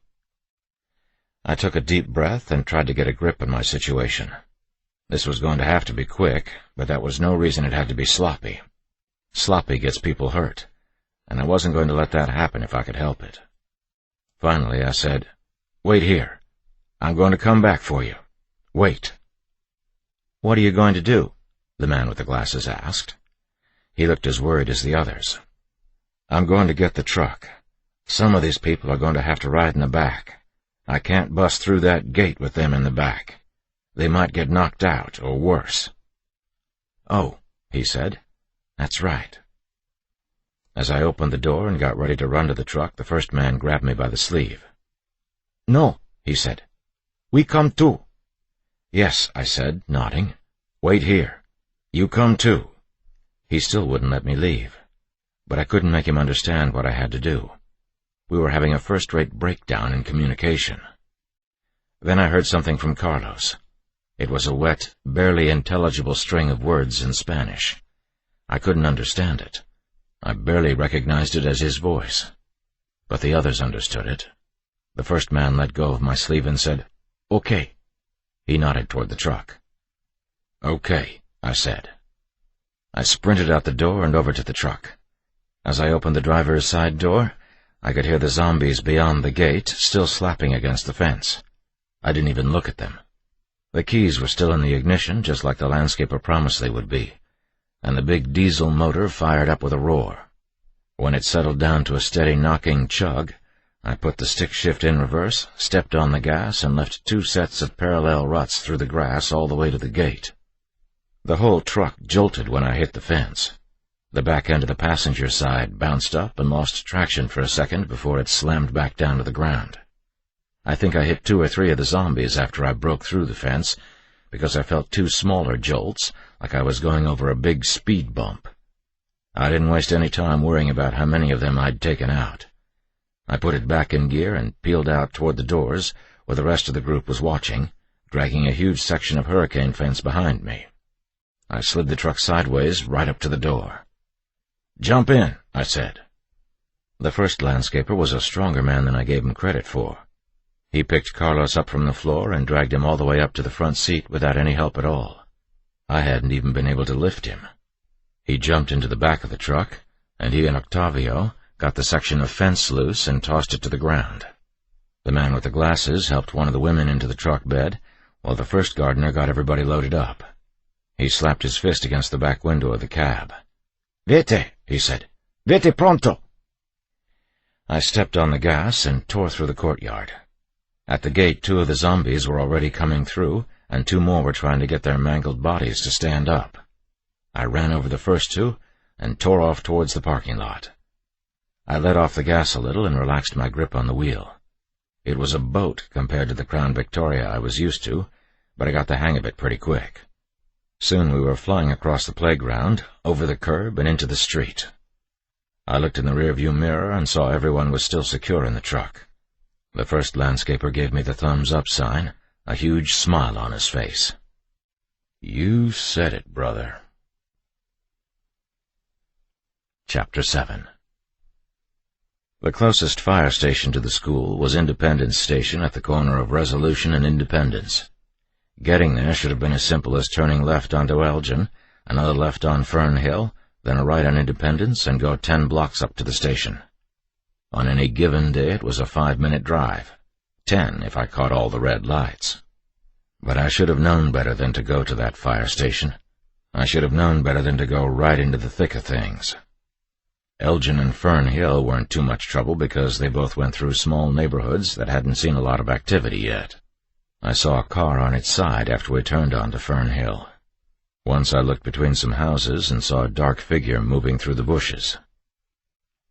I took a deep breath and tried to get a grip on my situation. This was going to have to be quick, but that was no reason it had to be sloppy. Sloppy gets people hurt, and I wasn't going to let that happen if I could help it. Finally, I said, "Wait here. I'm going to come back for you. Wait." "What are you going to do?" the man with the glasses asked. He looked as worried as the others. "I'm going to get the truck. Some of these people are going to have to ride in the back. I can't bust through that gate with them in the back. They might get knocked out, or worse." "Oh," he said. "That's right." As I opened the door and got ready to run to the truck, the first man grabbed me by the sleeve. "No," he said. "We come too." "Yes," I said, nodding. "Wait here. You come too." He still wouldn't let me leave, but I couldn't make him understand what I had to do. We were having a first-rate breakdown in communication. Then I heard something from Carlos. It was a wet, barely intelligible string of words in Spanish. I couldn't understand it. I barely recognized it as his voice. But the others understood it. The first man let go of my sleeve and said, "Okay." He nodded toward the truck. "Okay," I said. I sprinted out the door and over to the truck. As I opened the driver's side door, I could hear the zombies beyond the gate still slapping against the fence. I didn't even look at them. The keys were still in the ignition, just like the landscaper promised they would be, and the big diesel motor fired up with a roar. When it settled down to a steady knocking chug, I put the stick shift in reverse, stepped on the gas, and left 2 sets of parallel ruts through the grass all the way to the gate. The whole truck jolted when I hit the fence. The back end of the passenger side bounced up and lost traction for a second before it slammed back down to the ground. I think I hit 2 or 3 of the zombies after I broke through the fence, because I felt 2 smaller jolts, like I was going over a big speed bump. I didn't waste any time worrying about how many of them I'd taken out. I put it back in gear and peeled out toward the doors, where the rest of the group was watching, dragging a huge section of hurricane fence behind me. I slid the truck sideways right up to the door. "Jump in," I said. The first landscaper was a stronger man than I gave him credit for. He picked Carlos up from the floor and dragged him all the way up to the front seat without any help at all. I hadn't even been able to lift him. He jumped into the back of the truck, and he and Octavio got the section of fence loose and tossed it to the ground. The man with the glasses helped one of the women into the truck bed, while the first gardener got everybody loaded up. He slapped his fist against the back window of the cab. "Vete," he said. "Vete pronto." I stepped on the gas and tore through the courtyard. At the gate, 2 of the zombies were already coming through, and 2 more were trying to get their mangled bodies to stand up. I ran over the first 2 and tore off towards the parking lot. I let off the gas a little and relaxed my grip on the wheel. It was a boat compared to the Crown Victoria I was used to, but I got the hang of it pretty quick. Soon we were flying across the playground, over the curb, and into the street. I looked in the rearview mirror and saw everyone was still secure in the truck. The first landscaper gave me the thumbs-up sign, a huge smile on his face. "You said it, brother." Chapter 7. The closest fire station to the school was Independence Station at the corner of Resolution and Independence. Getting there should have been as simple as turning left onto Elgin, another left on Fern Hill, then a right on Independence, and go 10 blocks up to the station. On any given day it was a 5-minute drive, 10 if I caught all the red lights. But I should have known better than to go to that fire station. I should have known better than to go right into the thick of things. Elgin and Fern Hill weren't too much trouble because they both went through small neighborhoods that hadn't seen a lot of activity yet. I saw a car on its side after we turned onto Fern Hill. Once I looked between some houses and saw a dark figure moving through the bushes.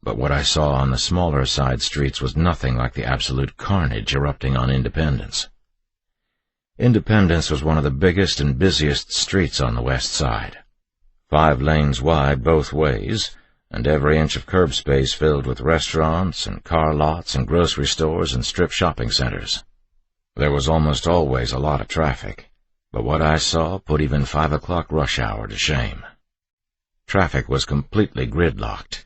But what I saw on the smaller side streets was nothing like the absolute carnage erupting on Independence. Independence was one of the biggest and busiest streets on the west side. 5 lanes wide both ways, and every inch of curb space filled with restaurants and car lots and grocery stores and strip shopping centers. There was almost always a lot of traffic, but what I saw put even 5 o'clock rush hour to shame. Traffic was completely gridlocked,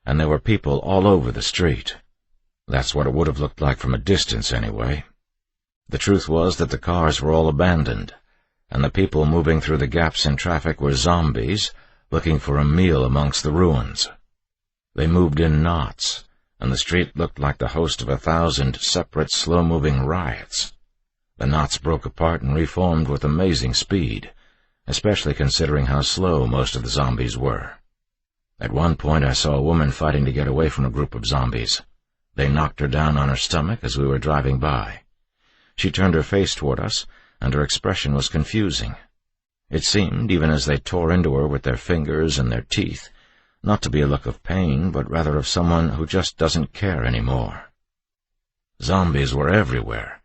and there were people all over the street. That's what it would have looked like from a distance, anyway. The truth was that the cars were all abandoned, and the people moving through the gaps in traffic were zombies looking for a meal amongst the ruins. They moved in knots, and the street looked like the host of 1,000 separate, slow-moving riots. The knots broke apart and reformed with amazing speed, especially considering how slow most of the zombies were. At one point I saw a woman fighting to get away from a group of zombies. They knocked her down on her stomach as we were driving by. She turned her face toward us, and her expression was confusing. It seemed, even as they tore into her with their fingers and their teeth, not to be a look of pain, but rather of someone who just doesn't care anymore. Zombies were everywhere.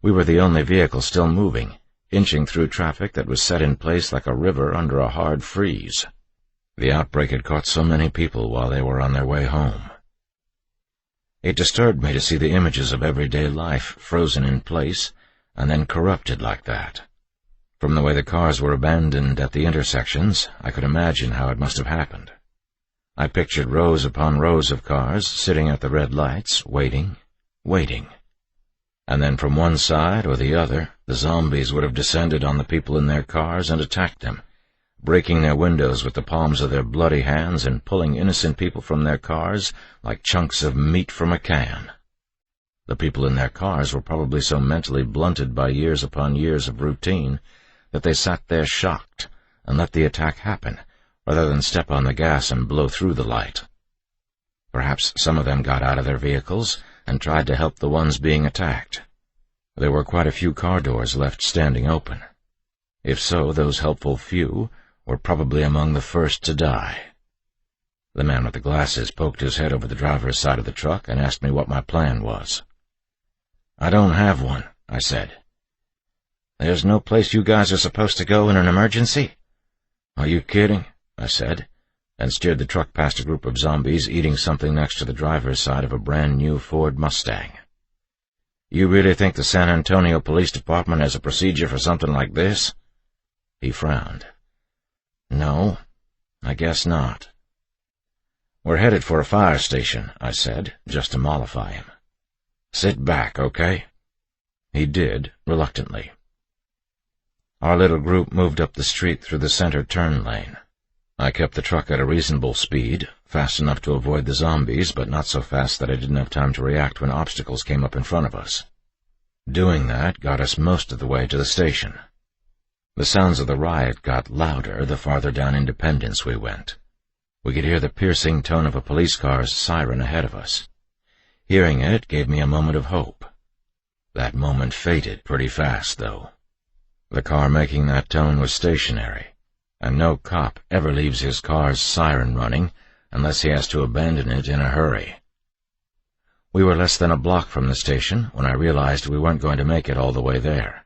We were the only vehicle still moving, inching through traffic that was set in place like a river under a hard freeze. The outbreak had caught so many people while they were on their way home. It disturbed me to see the images of everyday life frozen in place and then corrupted like that. From the way the cars were abandoned at the intersections, I could imagine how it must have happened. I pictured rows upon rows of cars sitting at the red lights, waiting. And then from one side or the other, the zombies would have descended on the people in their cars and attacked them, breaking their windows with the palms of their bloody hands and pulling innocent people from their cars like chunks of meat from a can. The people in their cars were probably so mentally blunted by years upon years of routine that they sat there shocked and let the attack happen, rather than step on the gas and blow through the light. Perhaps some of them got out of their vehicles and tried to help the ones being attacked. There were quite a few car doors left standing open. If so, those helpful few were probably among the first to die. The man with the glasses poked his head over the driver's side of the truck and asked me what my plan was. "I don't have one," I said. "There's no place you guys are supposed to go in an emergency?" "Are you kidding?" I said, and steered the truck past a group of zombies eating something next to the driver's side of a brand-new Ford Mustang. "You really think the San Antonio Police Department has a procedure for something like this?" He frowned. "No, I guess not." "We're headed for a fire station," I said, just to mollify him. "Sit back, okay?" He did, reluctantly. Our little group moved up the street through the center turn lane. I kept the truck at a reasonable speed, fast enough to avoid the zombies, but not so fast that I didn't have time to react when obstacles came up in front of us. Doing that got us most of the way to the station. The sounds of the riot got louder the farther down Independence we went. We could hear the piercing tone of a police car's siren ahead of us. Hearing it gave me a moment of hope. That moment faded pretty fast, though. The car making that tone was stationary, and no cop ever leaves his car's siren running unless he has to abandon it in a hurry. We were less than a block from the station when I realized we weren't going to make it all the way there.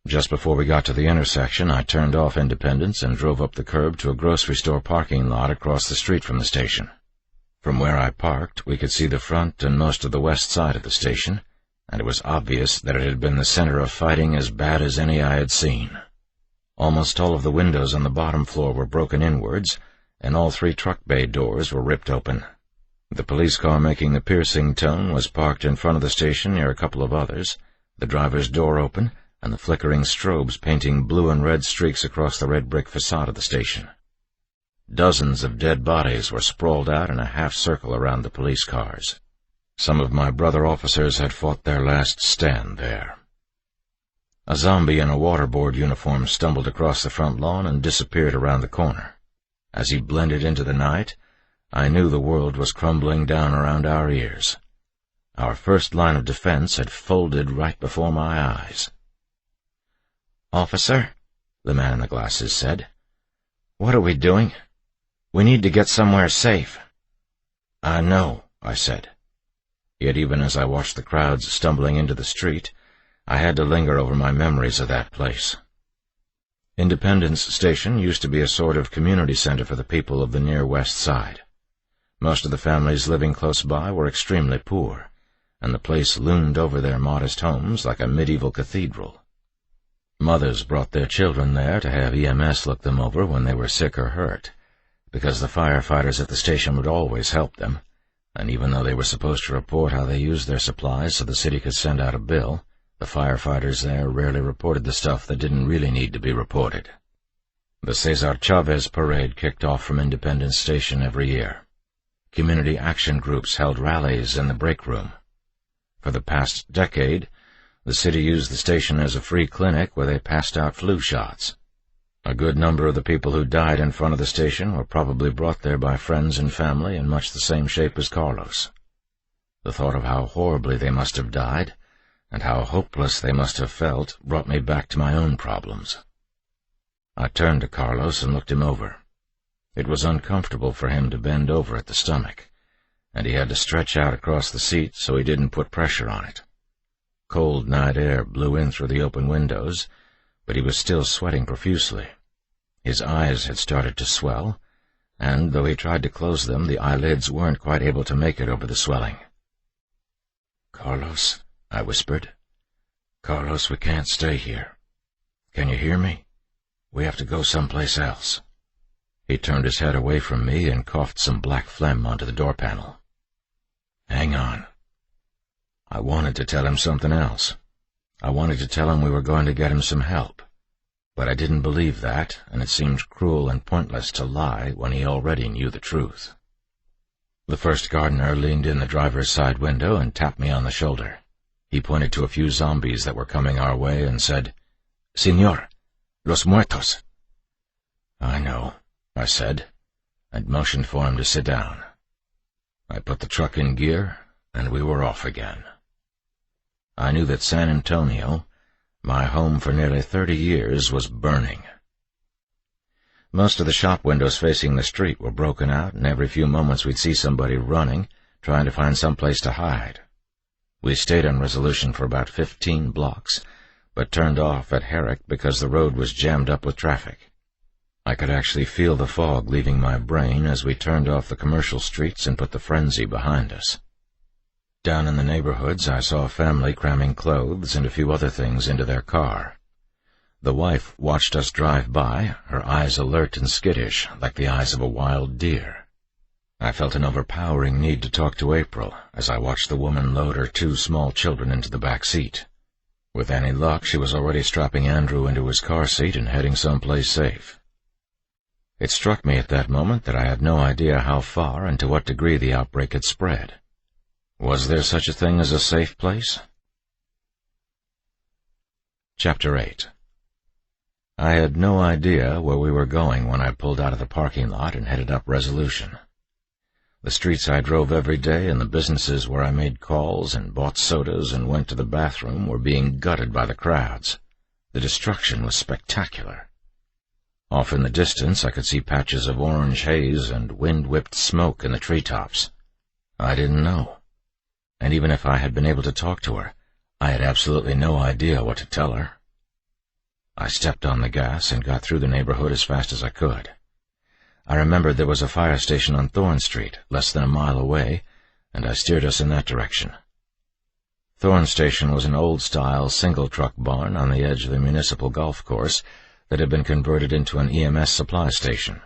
Just before we got to the intersection, I turned off Independence and drove up the curb to a grocery store parking lot across the street from the station. From where I parked, we could see the front and most of the west side of the station, and it was obvious that it had been the center of fighting as bad as any I had seen. Almost all of the windows on the bottom floor were broken inwards, and all 3 truck bay doors were ripped open. The police car making the piercing tone was parked in front of the station near a couple of others, the driver's door open, and the flickering strobes painting blue and red streaks across the red brick facade of the station. Dozens of dead bodies were sprawled out in a half-circle around the police cars. Some of my brother officers had fought their last stand there. A zombie in a waterboard uniform stumbled across the front lawn and disappeared around the corner. As he blended into the night, I knew the world was crumbling down around our ears. Our first line of defense had folded right before my eyes. "Officer," the man in the glasses said, "what are we doing? We need to get somewhere safe." "I know," I said. Yet even as I watched the crowds stumbling into the street, I had to linger over my memories of that place. Independence Station used to be a sort of community center for the people of the near West Side. Most of the families living close by were extremely poor, and the place loomed over their modest homes like a medieval cathedral. Mothers brought their children there to have EMS look them over when they were sick or hurt, because the firefighters at the station would always help them, and even though they were supposed to report how they used their supplies so the city could send out a bill, the firefighters there rarely reported the stuff that didn't really need to be reported. The Cesar Chavez parade kicked off from Independence Station every year. Community action groups held rallies in the break room. For the past decade, the city used the station as a free clinic where they passed out flu shots. A good number of the people who died in front of the station were probably brought there by friends and family in much the same shape as Carlos. The thought of how horribly they must have died, and how hopeless they must have felt, brought me back to my own problems. I turned to Carlos and looked him over. It was uncomfortable for him to bend over at the stomach, and he had to stretch out across the seat so he didn't put pressure on it. Cold night air blew in through the open windows, but he was still sweating profusely. His eyes had started to swell, and though he tried to close them, the eyelids weren't quite able to make it over the swelling. "Carlos," I whispered. "Carlos, we can't stay here. Can you hear me? We have to go someplace else." He turned his head away from me and coughed some black phlegm onto the door panel. "Hang on." I wanted to tell him something else. I wanted to tell him we were going to get him some help. But I didn't believe that, and it seemed cruel and pointless to lie when he already knew the truth. The first gardener leaned in the driver's side window and tapped me on the shoulder. He pointed to a few zombies that were coming our way and said, "Señor, los muertos." "I know," I said, and motioned for him to sit down. I put the truck in gear, and we were off again. I knew that San Antonio, my home for nearly 30 years, was burning. Most of the shop windows facing the street were broken out, and every few moments we'd see somebody running, trying to find some place to hide. We stayed on Resolution for about 15 blocks, but turned off at Herrick because the road was jammed up with traffic. I could actually feel the fog leaving my brain as we turned off the commercial streets and put the frenzy behind us. Down in the neighborhoods, I saw a family cramming clothes and a few other things into their car. The wife watched us drive by, her eyes alert and skittish, like the eyes of a wild deer. I felt an overpowering need to talk to April as I watched the woman load her 2 small children into the back seat. With any luck, she was already strapping Andrew into his car seat and heading someplace safe. It struck me at that moment that I had no idea how far and to what degree the outbreak had spread. Was there such a thing as a safe place? Chapter 8. I had no idea where we were going when I pulled out of the parking lot and headed up Resolution. The streets I drove every day and the businesses where I made calls and bought sodas and went to the bathroom were being gutted by the crowds. The destruction was spectacular. Off in the distance I could see patches of orange haze and wind-whipped smoke in the treetops. I didn't know. And even if I had been able to talk to her, I had absolutely no idea what to tell her. I stepped on the gas and got through the neighborhood as fast as I could. I remembered there was a fire station on Thorn Street, less than a mile away, and I steered us in that direction. Thorn Station was an old-style single-truck barn on the edge of the municipal golf course that had been converted into an EMS supply station.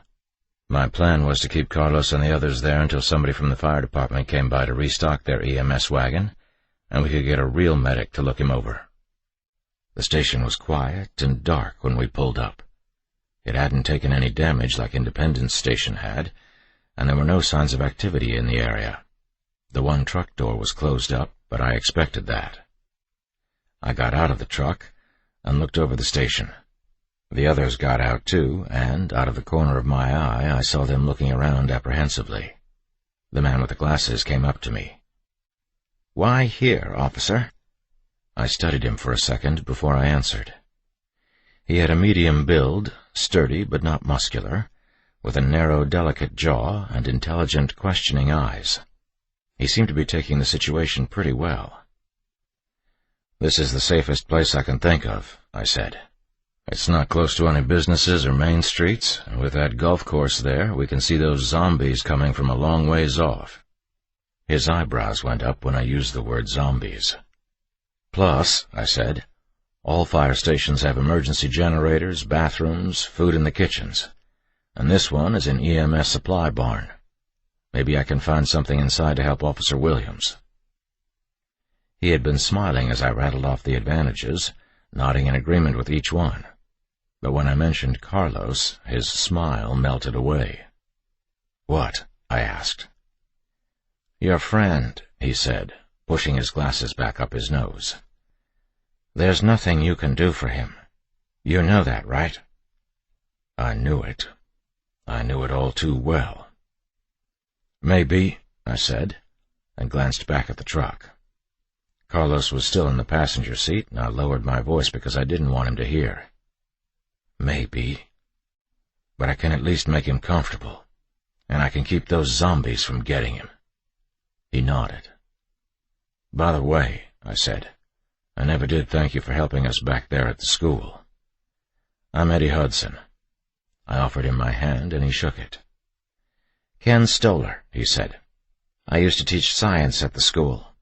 My plan was to keep Carlos and the others there until somebody from the fire department came by to restock their EMS wagon, and we could get a real medic to look him over. The station was quiet and dark when we pulled up. It hadn't taken any damage like Independence Station had, and there were no signs of activity in the area. The one truck door was closed up, but I expected that. I got out of the truck and looked over the station. The others got out too, and out of the corner of my eye I saw them looking around apprehensively. The man with the glasses came up to me. "Why here, officer?" I studied him for a second before I answered. He had a medium build, sturdy but not muscular, with a narrow, delicate jaw and intelligent, questioning eyes. He seemed to be taking the situation pretty well. "This is the safest place I can think of," I said. "It's not close to any businesses or main streets, and with that golf course there, we can see those zombies coming from a long ways off." His eyebrows went up when I used the word zombies. "Plus," I said, "all fire stations have emergency generators, bathrooms, food in the kitchens, and this one is an EMS supply barn. Maybe I can find something inside to help Officer Williams." He had been smiling as I rattled off the advantages, nodding in agreement with each one. But when I mentioned Carlos, his smile melted away. "What?" I asked. "Your friend," he said, pushing his glasses back up his nose. "There's nothing you can do for him. You know that, right?" I knew it. I knew it all too well. "Maybe," I said, and glanced back at the truck. Carlos was still in the passenger seat, and I lowered my voice because I didn't want him to hear. "Maybe. But I can at least make him comfortable, and I can keep those zombies from getting him." He nodded. "By the way," I said, "I never did thank you for helping us back there at the school. I'm Eddie Hudson." I offered him my hand, and he shook it. "Ken Stoller," he said. "I used to teach science at the school."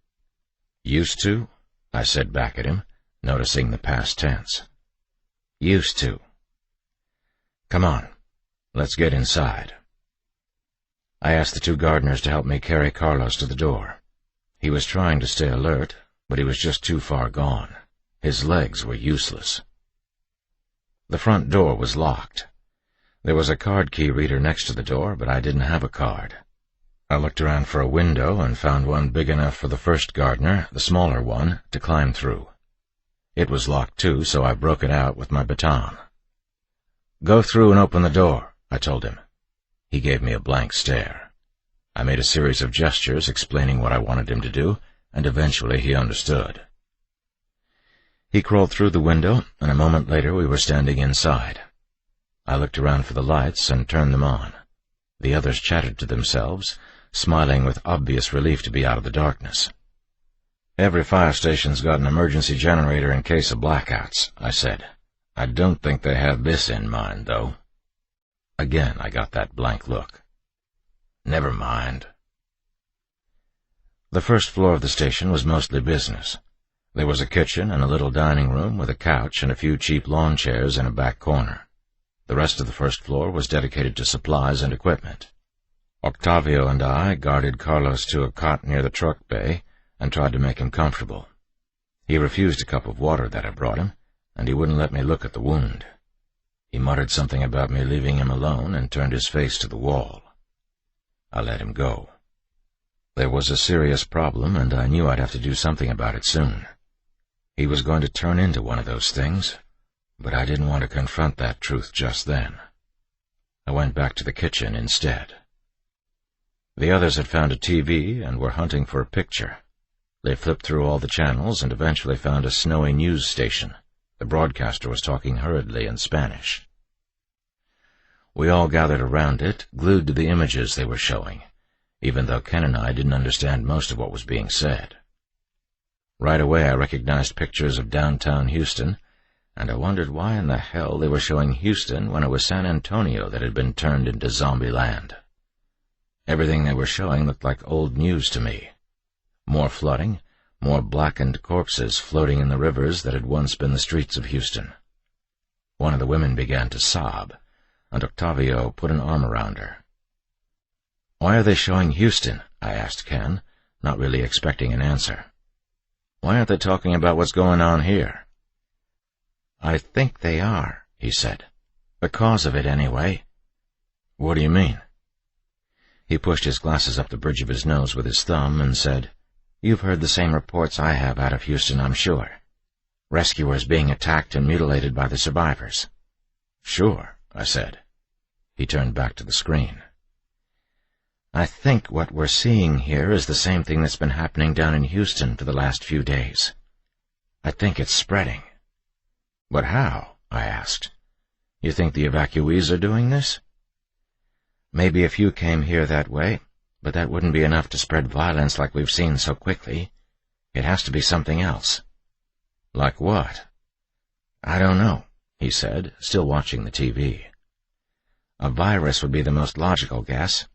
"Used to?" I said back at him, noticing the past tense. "Used to." "Come on, let's get inside." I asked the 2 gardeners to help me carry Carlos to the door. He was trying to stay alert, but he was just too far gone. His legs were useless. The front door was locked. There was a card key reader next to the door, but I didn't have a card. I looked around for a window and found one big enough for the first gardener, the smaller one, to climb through. It was locked too, so I broke it out with my baton. "Go through and open the door," I told him. He gave me a blank stare. I made a series of gestures explaining what I wanted him to do, and eventually he understood. He crawled through the window, and a moment later we were standing inside. I looked around for the lights and turned them on. The others chattered to themselves, smiling with obvious relief to be out of the darkness. "Every fire station's got an emergency generator in case of blackouts," I said. "I don't think they have this in mind, though." Again I got that blank look. "Never mind." The first floor of the station was mostly business. There was a kitchen and a little dining room with a couch and a few cheap lawn chairs in a back corner. The rest of the first floor was dedicated to supplies and equipment. Octavio and I guarded Carlos to a cot near the truck bay and tried to make him comfortable. He refused a cup of water that I brought him, and he wouldn't let me look at the wound. He muttered something about me leaving him alone and turned his face to the wall. I let him go. There was a serious problem, and I knew I'd have to do something about it soon. He was going to turn into one of those things, but I didn't want to confront that truth just then. I went back to the kitchen instead. The others had found a TV and were hunting for a picture. They flipped through all the channels and eventually found a snowy news station. The broadcaster was talking hurriedly in Spanish. We all gathered around it, glued to the images they were showing, even though Ken and I didn't understand most of what was being said. Right away I recognized pictures of downtown Houston, and I wondered why in the hell they were showing Houston when it was San Antonio that had been turned into zombie land. Everything they were showing looked like old news to me. More flooding, more blackened corpses floating in the rivers that had once been the streets of Houston. One of the women began to sob, and Octavio put an arm around her. "Why are they showing Houston?" I asked Ken, not really expecting an answer. "Why aren't they talking about what's going on here?" "I think they are," he said. "The cause of it, anyway." "What do you mean?" He pushed his glasses up the bridge of his nose with his thumb and said, "You've heard the same reports I have out of Houston, I'm sure. Rescuers being attacked and mutilated by the survivors." "Sure," I said. He turned back to the screen. "I think what we're seeing here is the same thing that's been happening down in Houston for the last few days. I think it's spreading." "But how?" I asked. "You think the evacuees are doing this?" "Maybe a few came here that way, but that wouldn't be enough to spread violence like we've seen so quickly. It has to be something else." "Like what?" "I don't know," he said, still watching the TV. "A virus would be the most logical guess.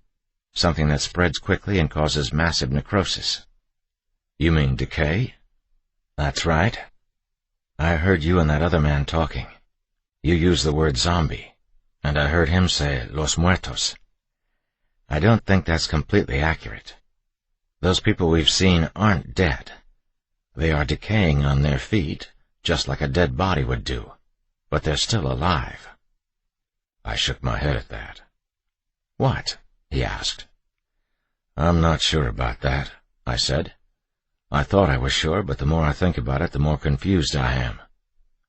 Something that spreads quickly and causes massive necrosis." "You mean decay?" "That's right. I heard you and that other man talking. You used the word zombie, and I heard him say los muertos. I don't think that's completely accurate. Those people we've seen aren't dead. They are decaying on their feet, just like a dead body would do, but they're still alive." I shook my head at that. "What?" he asked. "I'm not sure about that," I said. "I thought I was sure, but the more I think about it, the more confused I am.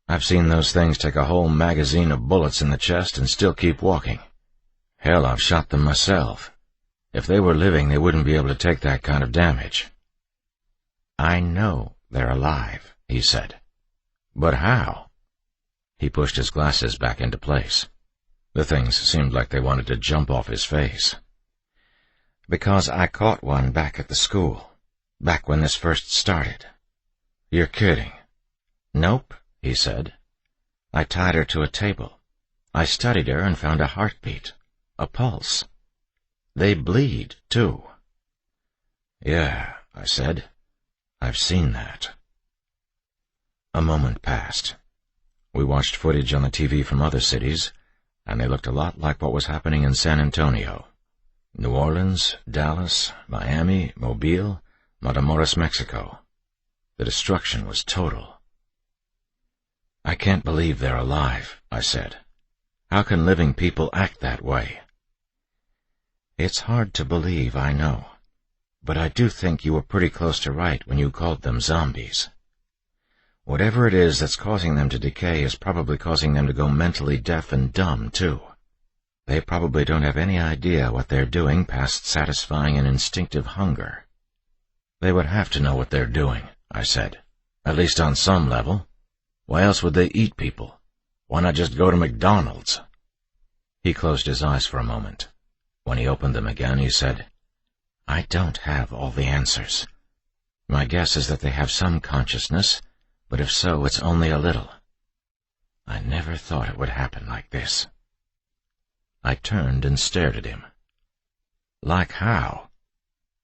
I've seen those things take a whole magazine of bullets in the chest and still keep walking. Hell, I've shot them myself. If they were living, they wouldn't be able to take that kind of damage." "I know they're alive," he said. "But how?" He pushed his glasses back into place. The things seemed like they wanted to jump off his face. "Because I caught one back at the school, back when this first started." "You're kidding." "Nope," he said. "I tied her to a table. I studied her and found a heartbeat, a pulse. They bleed, too." "Yeah," I said. "I've seen that." A moment passed. We watched footage on the TV from other cities, and they looked a lot like what was happening in San Antonio. New Orleans, Dallas, Miami, Mobile, Matamoros, Mexico. The destruction was total. "I can't believe they're alive," I said. "How can living people act that way?" "It's hard to believe, I know. But I do think you were pretty close to right when you called them zombies. Whatever it is that's causing them to decay is probably causing them to go mentally deaf and dumb, too. They probably don't have any idea what they're doing past satisfying an instinctive hunger." "They would have to know what they're doing," I said. "At least on some level. Why else would they eat people? Why not just go to McDonald's?" He closed his eyes for a moment. When he opened them again, he said, "I don't have all the answers. My guess is that they have some consciousness, but if so, it's only a little. I never thought it would happen like this." I turned and stared at him. "Like how?"